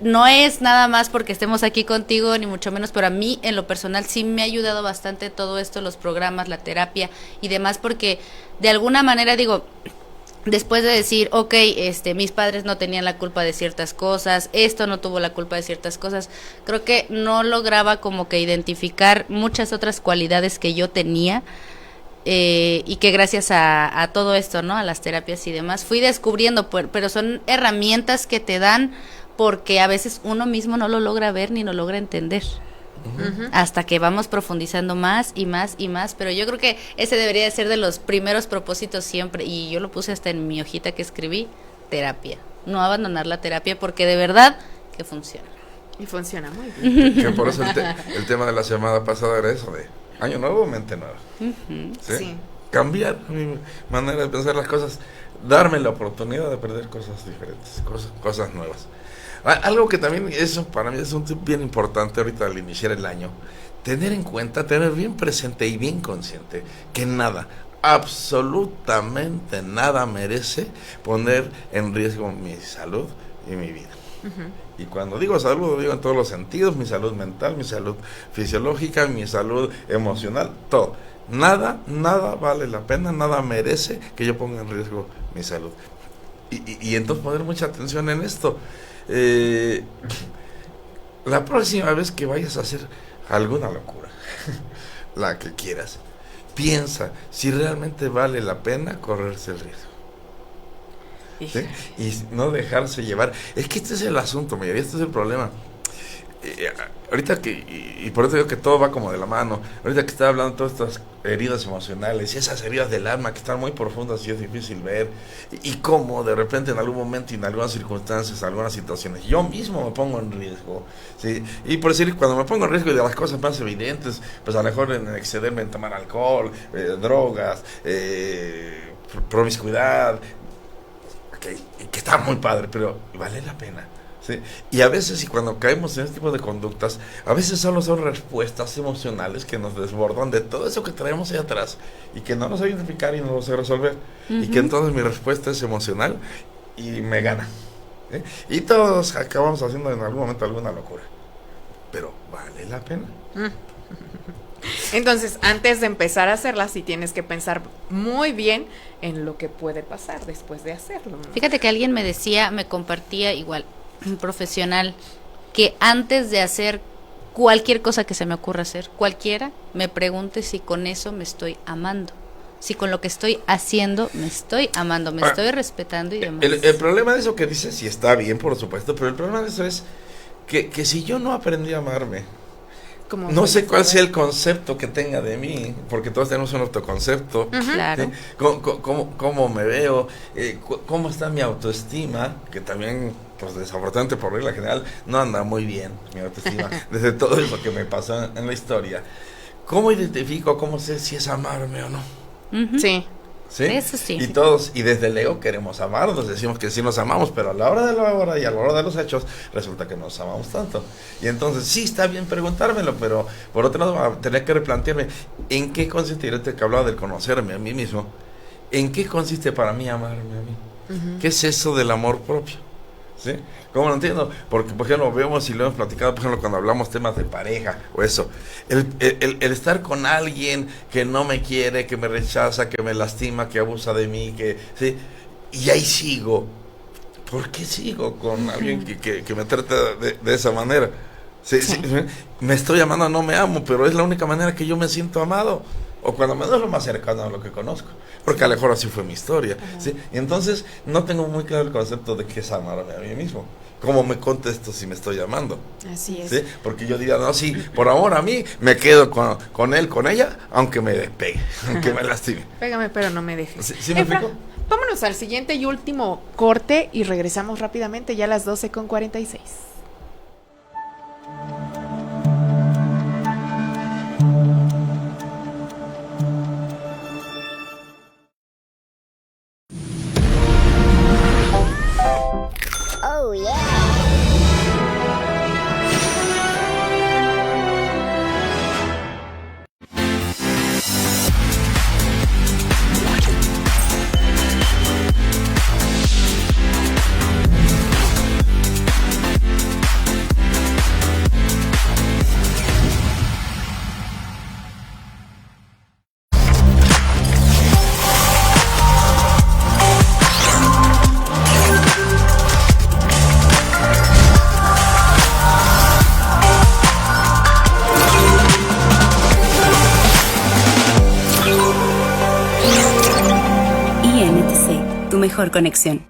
No es nada más porque estemos aquí contigo, ni mucho menos, pero a mí en lo personal sí me ha ayudado bastante todo esto, los programas, la terapia y demás, porque de alguna manera después de decir, mis padres no tenían la culpa de ciertas cosas, esto no tuvo la culpa de ciertas cosas, creo que no lograba como que identificar muchas otras cualidades que yo tenía, y que gracias a todo esto, ¿no? A las terapias y demás, fui descubriendo, pero son herramientas que te dan porque a veces uno mismo no lo logra ver ni lo logra entender. Hasta que vamos profundizando más y más y más, pero yo creo que ese debería de ser de los primeros propósitos siempre, y yo lo puse hasta en mi hojita que escribí, terapia, no abandonar la terapia, porque de verdad que funciona. Y funciona muy bien. Que por eso el tema de la semana pasada era eso, de Año Nuevo, Mente Nueva. Sí. cambiar mi manera de pensar las cosas, darme la oportunidad de aprender cosas diferentes, cosas nuevas. Algo que también eso para mí es un tip bien importante ahorita al iniciar el año, tener en cuenta, tener bien presente y bien consciente que nada, absolutamente nada merece poner en riesgo mi salud y mi vida. Y cuando digo salud, lo digo en todos los sentidos, mi salud mental, mi salud fisiológica, mi salud emocional, todo. Nada vale la pena, nada merece que yo ponga en riesgo mi salud. Y entonces poner mucha atención en esto. La próxima vez que vayas a hacer alguna locura, la que quieras, piensa si realmente vale la pena correrse el riesgo. ¿Sí? Y no dejarse llevar. Es que este es el asunto, mira, este es el problema. Ahorita y por eso digo que todo va como de la mano. Ahorita que estaba hablando de todas estas heridas emocionales y esas heridas del alma que están muy profundas y es difícil ver, y cómo de repente en algún momento y en algunas circunstancias, en algunas situaciones, yo mismo me pongo en riesgo, ¿sí? Y por decir, cuando me pongo en riesgo de las cosas más evidentes, pues a lo mejor en excederme en tomar alcohol, drogas, promiscuidad, que está muy padre, pero vale la pena. ¿Sí? Y a veces, y cuando caemos en este tipo de conductas, a veces solo son respuestas emocionales que nos desbordan de todo eso que traemos ahí atrás y que no lo sé identificar y no lo sé resolver. Y que entonces mi respuesta es emocional y me gana. ¿Sí? Y todos acabamos haciendo en algún momento alguna locura. Pero vale la pena. Entonces, antes de empezar a hacerla, sí tienes que pensar muy bien en lo que puede pasar después de hacerlo, ¿no? Fíjate que alguien me decía, me compartía igual, un profesional, que antes de hacer cualquier cosa que se me ocurra hacer, cualquiera, me pregunte si con eso me estoy amando, si con lo que estoy haciendo me estoy amando, me estoy respetando y demás. El problema de eso que dices, sí está bien, por supuesto, pero el problema de eso es que si yo no aprendí a amarme, no sé cuál sea el concepto que tenga de mí, porque todos tenemos un autoconcepto. Claro. ¿Sí? ¿Cómo me veo? ¿Cómo está mi autoestima? Que también, pues desafortunadamente por regla general, no anda muy bien mi autoestima, desde todo eso que me pasó en la historia. ¿Cómo identifico, cómo sé si es amarme o no? Sí. ¿Sí? Eso sí. Y desde el ego queremos amarnos, decimos que sí nos amamos, pero a la hora de la hora y a la hora de los hechos resulta que no nos amamos tanto. Y entonces sí está bien preguntármelo, pero por otro lado tener que replantearme en qué consiste, que hablaba del conocerme a mí mismo, en qué consiste para mí amarme a mí. ¿Qué es eso del amor propio? ¿Sí? ¿Cómo lo entiendo? Porque, por ejemplo, vemos y lo hemos platicado, por ejemplo, cuando hablamos temas de pareja o eso, el estar con alguien que no me quiere, que me rechaza, que me lastima, que abusa de mí, ¿sí? Y ahí sigo. ¿Por qué sigo con alguien que me trata de esa manera? ¿Sí? Me estoy amando, no me amo, pero es la única manera que yo me siento amado. O cuando menos lo más cercano a lo que conozco, porque a lo mejor así fue mi historia, ¿sí? Y entonces no tengo muy claro el concepto de qué es amarme a mí mismo. ¿Cómo me contesto si me estoy amando? Así es. ¿Sí? Porque yo diría, no, sí, por amor a mí, me quedo con él, con ella, aunque me pegue, aunque me lastime. Pégame, pero no me dejes. ¿Sí me explico? Vámonos al siguiente y último corte y regresamos rápidamente ya a las 12:46. Oh, yeah. Tu mejor conexión.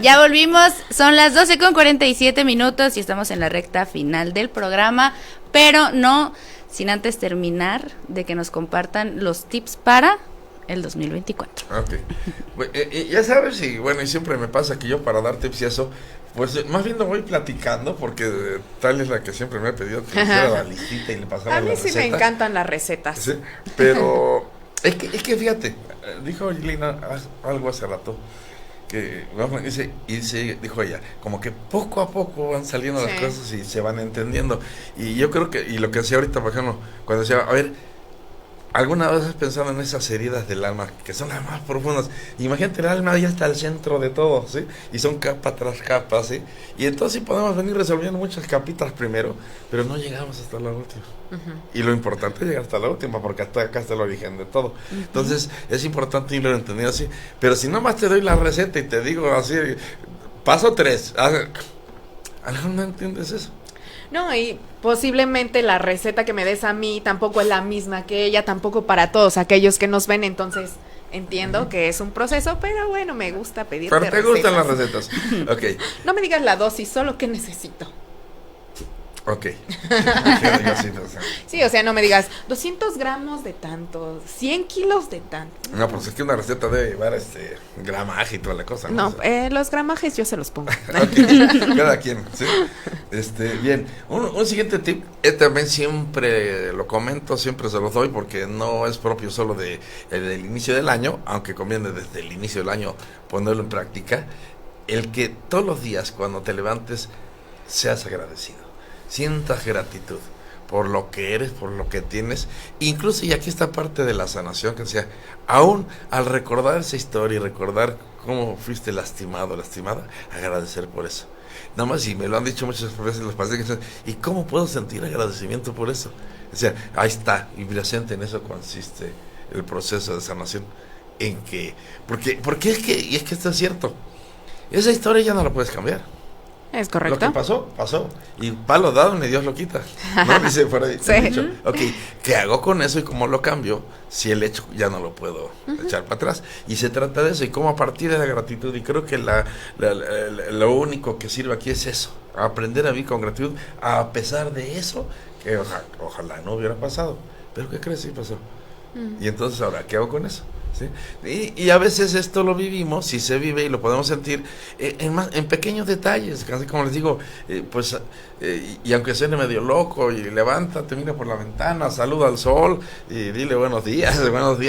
Ya volvimos, son las 12:47 y estamos en la recta final del programa, pero no sin antes terminar de que nos compartan los tips para el 2024. Ok. Ya sabes, y bueno, y siempre me pasa que yo para dar tips y eso, pues más bien lo voy platicando, porque tal es la que siempre me ha pedido que hiciera la listita y le pasara la receta. A mí sí me encantan las recetas. ¿Sí? Pero es que fíjate, dijo Angelina algo hace rato, que dijo ella, como que poco a poco van saliendo las cosas y se van entendiendo. Y yo creo que, y lo que hacía ahorita, por ejemplo, cuando decía, a ver, ¿alguna vez has pensado en esas heridas del alma, que son las más profundas? Imagínate, el alma ya está al centro de todo, ¿sí? Y son capa tras capa, ¿sí? Y entonces podemos venir resolviendo muchas capitas primero, pero no llegamos hasta la última. Y lo importante es llegar hasta la última, porque hasta acá está el origen de todo. Entonces, es importante irlo entendiendo así. Pero si nomás te doy la receta y te digo así, paso 3, ¿a lo mejor no entiendes eso? No, y posiblemente la receta que me des a mí tampoco es la misma que ella, tampoco para todos aquellos que nos ven, entonces entiendo que es un proceso, pero bueno, me gusta pedirte recetas. Pero te gustan las recetas. Ok. No me digas la dosis, solo que necesito. Ok. Sí, o sea, no me digas 200 gramos de tanto, 100 kilos de tanto. No, pues es que una receta debe llevar gramaje y toda la cosa. No, los gramajes yo se los pongo. Okay. Cada quien, ¿sí? Bien, un siguiente tip, también siempre lo comento, siempre se los doy, porque no es propio solo del inicio del año, aunque conviene desde el inicio del año ponerlo en práctica, el que todos los días cuando te levantes seas agradecido. Sientas gratitud por lo que eres, por lo que tienes, incluso, y aquí está parte de la sanación, que sea, aún al recordar esa historia y recordar cómo fuiste lastimado, lastimada, agradecer por eso. Nada más, y me lo han dicho muchas veces los pacientes, ¿y cómo puedo sentir agradecimiento por eso? O sea, ahí está, y presente en eso consiste el proceso de sanación, en que, porque es que esto es cierto, esa historia ya no la puedes cambiar. Es correcto. Lo que pasó. Y palo dado ni Dios lo quita. ¿No? Dice por ahí. Sí. Dicho. Ok, ¿qué hago con eso y cómo lo cambio? Si el hecho ya no lo puedo echar para atrás. Y se trata de eso. Y cómo a partir de la gratitud. Y creo que lo único que sirve aquí es eso. Aprender a vivir con gratitud a pesar de eso. Que ojalá no hubiera pasado. Pero ¿qué crees? Sí pasó. Y entonces ahora, ¿qué hago con eso? ¿Sí? Y a veces esto lo vivimos, si se vive y lo podemos sentir en pequeños detalles, casi como les digo, y aunque suene medio loco, y levántate, mira por la ventana, saluda al sol y dile buenos días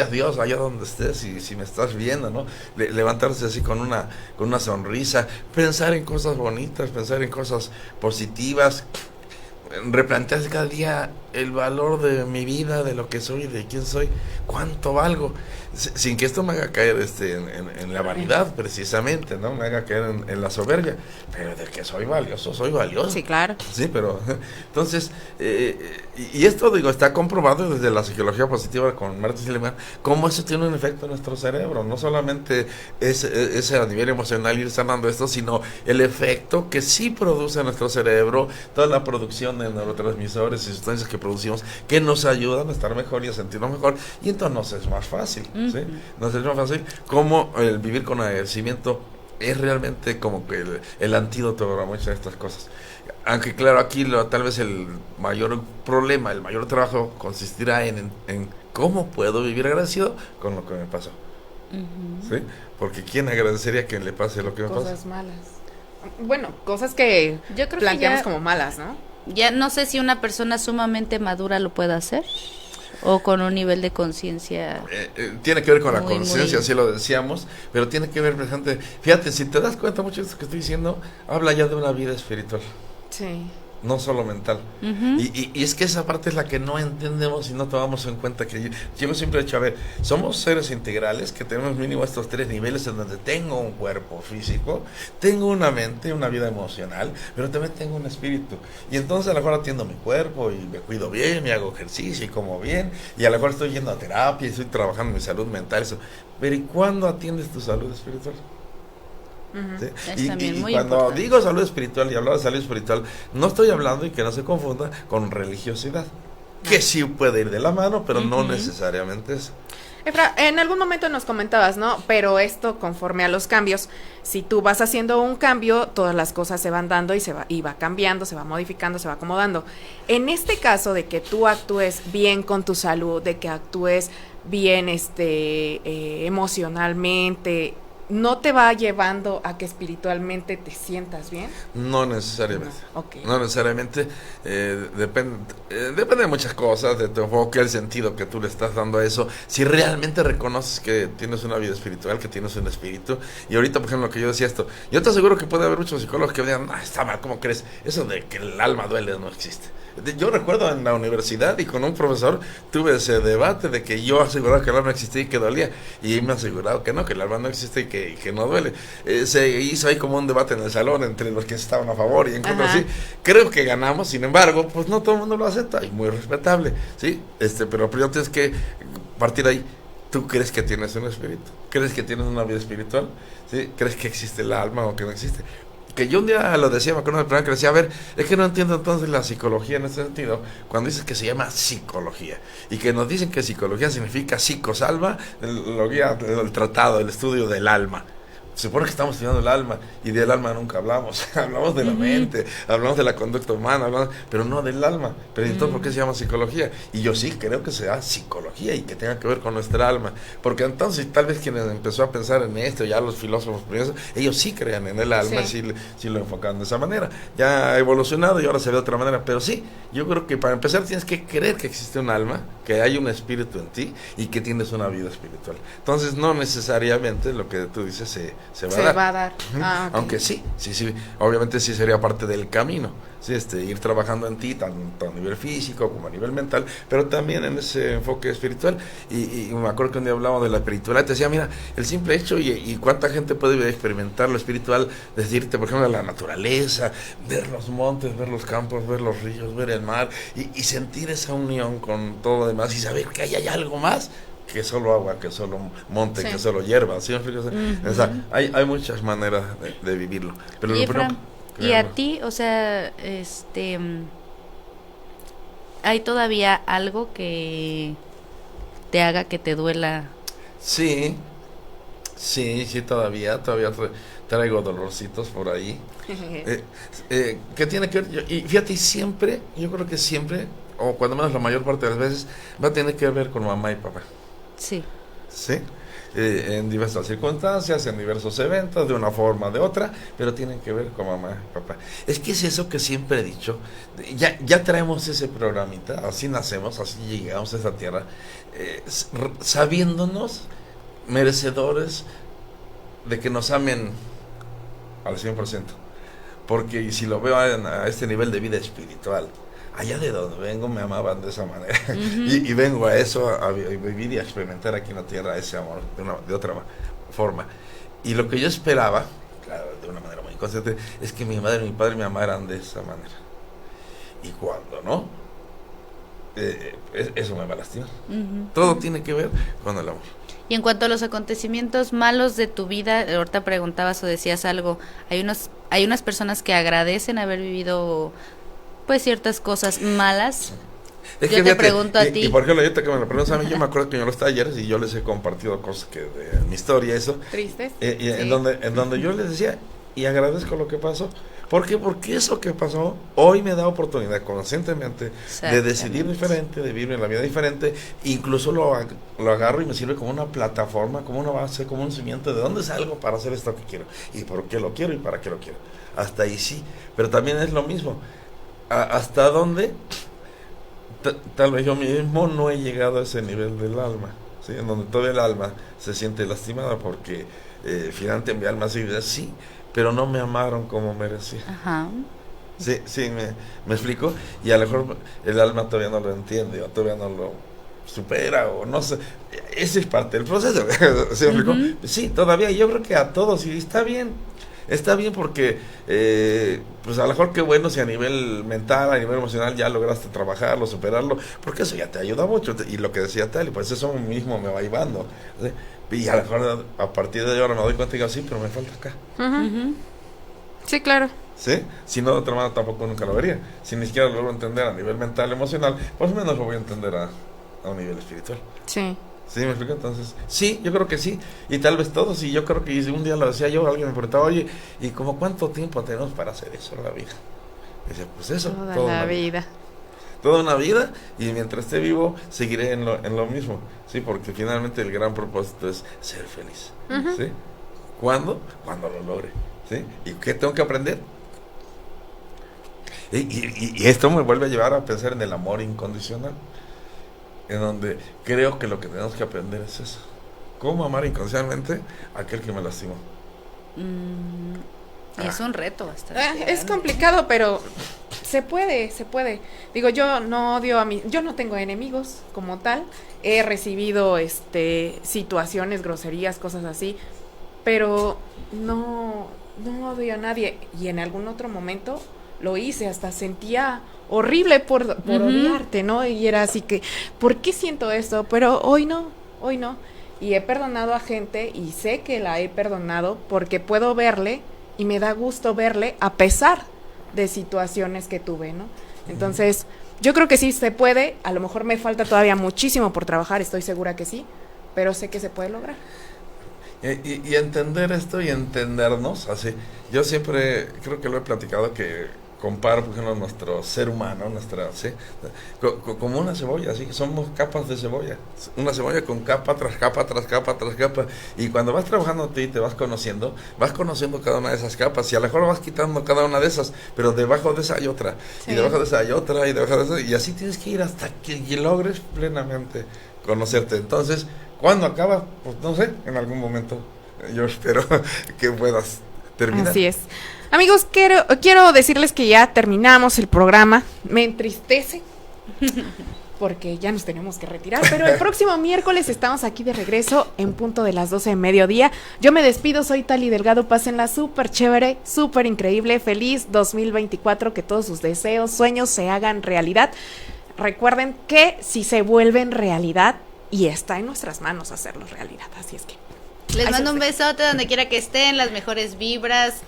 Dios, allá donde estés, y si me estás viendo, ¿no? Levantarse así con una sonrisa, pensar en cosas bonitas, pensar en cosas positivas, replantearse cada día el valor de mi vida, de lo que soy, de quién soy, cuánto valgo, sin que esto me haga caer en la vanidad, precisamente, ¿no? Me haga caer en la soberbia, pero de que soy valioso. Sí, claro. Sí, pero entonces, y esto, digo, está comprobado desde la psicología positiva con Martin Seligman, cómo eso tiene un efecto en nuestro cerebro. No solamente es a nivel emocional ir sanando esto, sino el efecto que sí produce en nuestro cerebro, toda la producción de neurotransmisores y sustancias que producimos, que nos ayudan a estar mejor y a sentirnos mejor, y entonces nos es más fácil, ¿sí? Nos es más fácil, como el vivir con agradecimiento es realmente como que el antídoto para muchas de estas cosas. Aunque claro, aquí tal vez el mayor problema, el mayor trabajo consistirá en cómo puedo vivir agradecido con lo que me pasó. ¿Sí? Porque ¿quién agradecería que le pase lo que me pasa? Cosas malas. Bueno, cosas que yo creo planteamos que como malas, ¿no? Ya no sé si una persona sumamente madura lo puede hacer, o con un nivel de conciencia. Tiene que ver con la conciencia, así lo decíamos, pero tiene que ver, presente. Fíjate, si te das cuenta, mucho de esto que estoy diciendo habla ya de una vida espiritual. Sí. No solo mental. Y es que esa parte es la que no entendemos y no tomamos en cuenta, que yo siempre he dicho, a ver, somos seres integrales que tenemos mínimo estos 3 niveles en donde tengo un cuerpo físico, tengo una mente, una vida emocional, pero también tengo un espíritu. Y entonces a lo mejor atiendo mi cuerpo y me cuido bien, me hago ejercicio y como bien, y a lo mejor estoy yendo a terapia y estoy trabajando en mi salud mental, eso. Pero ¿y cuándo atiendes tu salud espiritual? ¿Sí? Y cuando importante. Digo salud espiritual y hablo de salud espiritual, no estoy hablando, y que no se confunda, con religiosidad, que sí puede ir de la mano, pero no necesariamente eso. Efra, en algún momento nos comentabas, ¿no? Pero esto conforme a los cambios, si tú vas haciendo un cambio, todas las cosas se van dando y va cambiando, se va modificando, se va acomodando. En este caso de que tú actúes bien con tu salud, de que actúes bien emocionalmente, ¿no te va llevando a que espiritualmente te sientas bien? No necesariamente. No, okay. No necesariamente. Depende de muchas cosas, de tu enfoque, el sentido que tú le estás dando a eso. Si realmente reconoces que tienes una vida espiritual, que tienes un espíritu. Y ahorita, por ejemplo, lo que yo decía esto, yo te aseguro que puede haber muchos psicólogos que digan, está mal, ¿cómo crees? Eso de que el alma duele no existe. Yo recuerdo en la universidad y con un profesor tuve ese debate de que yo aseguraba que el alma existía y que dolía, y me ha asegurado que no, que el alma no existe y que no duele. Se hizo ahí como un debate en el salón entre los que estaban a favor y en contra. ¿Sí? Creo que ganamos, sin embargo, pues no todo el mundo lo acepta y muy respetable, ¿sí? Pero primero tienes que partir de ahí. ¿Tú crees que tienes un espíritu? ¿Crees que tienes una vida espiritual? ¿Sí? ¿Crees que existe el alma o que no existe? Que yo un día lo decía, me acuerdo del programa que decía, a ver, es que no entiendo entonces la psicología en ese sentido, cuando dices que se llama psicología, y que nos dicen que psicología significa psicosalva, el tratado, el estudio del alma. Se supone que estamos estudiando el alma, y del alma nunca hablamos, hablamos de la mente, hablamos de la conducta humana, pero no del alma. Pero entonces, ¿por qué se llama psicología? Y yo sí creo que sea psicología y que tenga que ver con nuestra alma, porque entonces tal vez quienes empezó a pensar en esto, ya los filósofos, ellos sí creían en el alma, sí lo enfocaban de esa manera. Ya ha evolucionado y ahora se ve de otra manera, pero sí, yo creo que para empezar tienes que creer que existe un alma, que hay un espíritu en ti y que tienes una vida espiritual. Entonces, no necesariamente lo que tú dices se va a dar. Okay. Aunque sí, obviamente sí sería parte del camino, ¿sí? Ir trabajando en ti, tanto a nivel físico como a nivel mental, pero también en ese enfoque espiritual. Y me acuerdo que un día hablamos de la espiritualidad, te decía, mira, el simple hecho y cuánta gente puede experimentar lo espiritual, decirte, por ejemplo, la naturaleza, ver los montes, ver los campos, ver los ríos, ver el mar, y sentir esa unión con todo lo demás y saber que hay algo más que solo agua, que solo monte, que solo hierba, ¿sí? O sea, hay muchas maneras de vivirlo. Pero y, Efra, y a ti, o sea, ¿hay todavía algo que te haga que te duela? Sí, todavía traigo dolorcitos por ahí. ¿Qué tiene que ver? Y fíjate, siempre, yo creo que siempre, o cuando menos la mayor parte de las veces, va a tener que ver con mamá y papá. Sí. En diversas circunstancias, en diversos eventos, de una forma o de otra, pero tienen que ver con mamá y papá. Es que es eso que siempre he dicho, ya traemos ese programita, así nacemos, así llegamos a esta tierra, sabiéndonos merecedores de que nos amen al 100%, porque si lo veo a este nivel de vida espiritual, allá de donde vengo me amaban de esa manera. Y vengo a eso, a vivir y a experimentar aquí en la tierra ese amor de otra forma. Y lo que yo esperaba, claro, de una manera muy inconsciente, es que mi madre y mi padre me amaran de esa manera. Y cuando no, eso me va a lastimar. Todo tiene que ver con el amor. Y en cuanto a los acontecimientos malos de tu vida, ahorita preguntabas o decías algo, hay unas personas que agradecen haber vivido pues ciertas cosas malas. Es yo te pregunto a ti. Y por ejemplo, ahorita que me lo preguntas a mí, yo me acuerdo que en los talleres, y yo les he compartido cosas de mi historia, eso. Tristes. Sí. En donde yo les decía, y agradezco lo que pasó. ¿Por qué? Porque eso que pasó hoy me da oportunidad conscientemente de decidir diferente, de vivir la vida diferente. Incluso lo agarro y me sirve como una plataforma, como una base, como un cimiento de dónde salgo para hacer esto que quiero. Y por qué lo quiero y para qué lo quiero. Hasta ahí sí. Pero también es lo mismo. Hasta dónde tal vez yo mismo no he llegado a ese nivel del alma, ¿sí? En donde todavía el alma se siente lastimada porque finalmente mi alma sí, pero no me amaron como merecía. Sí, me explico, y a lo mejor el alma todavía no lo entiende o todavía no lo supera o no sé, ese es parte del proceso. ¿Sí me explico? Sí, todavía yo creo que a todos, y está bien porque pues a lo mejor qué bueno si a nivel mental, a nivel emocional ya lograste trabajarlo, superarlo, porque eso ya te ayuda mucho, y lo que decía Tali, pues eso mismo me va llevando, ¿sí? Y a lo mejor a partir de ahora me doy cuenta y digo, sí, pero me falta acá. Sí, claro. ¿Sí? Si no, de otra manera tampoco nunca lo vería. Si ni siquiera lo logro entender a nivel mental, emocional, pues menos lo voy a entender a un nivel espiritual. Sí. ¿Sí me explico? Entonces, sí, yo creo que sí, y tal vez todos, y yo creo que un día lo decía yo, alguien me preguntaba, oye, ¿y como cuánto tiempo tenemos para hacer eso en la vida? Y decía, pues eso, toda la vida. Toda una vida, y mientras esté vivo, seguiré en lo mismo, ¿sí? Porque finalmente el gran propósito es ser feliz, ¿sí? ¿Cuándo? Cuando lo logre, ¿sí? ¿Y qué tengo que aprender? Y esto me vuelve a llevar a pensar en el amor incondicional, en donde creo que lo que tenemos que aprender es eso. ¿Cómo amar incondicionalmente a aquel que me lastimó? Es un reto bastante. Es complicado, pero se puede. Digo, yo no odio yo no tengo enemigos como tal. He recibido situaciones, groserías, cosas así, pero no odio a nadie. Y en algún otro momento lo hice, hasta sentía horrible por odiarte, ¿no? Y era así que, ¿por qué siento esto? Pero hoy no. Y he perdonado a gente y sé que la he perdonado porque puedo verle y me da gusto verle a pesar de situaciones que tuve, ¿no? Entonces, yo creo que sí se puede, a lo mejor me falta todavía muchísimo por trabajar, estoy segura que sí, pero sé que se puede lograr. Y entender esto y entendernos, así, yo siempre creo que lo he platicado, que comparo, por ejemplo, nuestro ser humano, ¿sí? Como una cebolla, ¿sí? Somos capas de cebolla, una cebolla con capa tras capa, tras capa, tras capa, y cuando vas trabajando a ti, te vas conociendo cada una de esas capas, y a lo mejor vas quitando cada una de esas, pero debajo de esa hay otra, sí. Y debajo de esa hay otra, y debajo de esa, y así tienes que ir hasta que logres plenamente conocerte. Entonces, ¿cuándo acaba? Pues no sé, en algún momento yo espero que puedas terminar. Así es. Amigos, quiero decirles que ya terminamos el programa. Me entristece porque ya nos tenemos que retirar, pero el próximo miércoles estamos aquí de regreso en punto de las 12 de mediodía. Yo me despido, soy Tali Delgado, pásenla súper chévere, súper increíble, feliz 2024, que todos sus deseos, sueños se hagan realidad. Recuerden que si se vuelven realidad, y está en nuestras manos hacerlos realidad, así es que les mando un besote donde quiera que estén, las mejores vibras,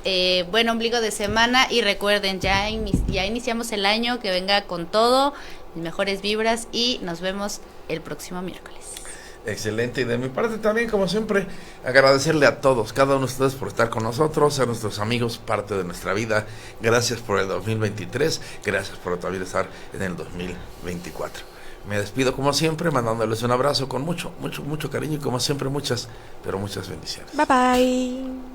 buen ombligo de semana, y recuerden, ya iniciamos el año, que venga con todo, mejores vibras, y nos vemos el próximo miércoles. Excelente, y de mi parte también, como siempre, agradecerle a todos, cada uno de ustedes por estar con nosotros, a nuestros amigos, parte de nuestra vida. Gracias por el 2023, gracias por también estar en el 2024. Me despido como siempre, mandándoles un abrazo con mucho, mucho, mucho cariño, y como siempre muchas, pero muchas bendiciones. Bye bye.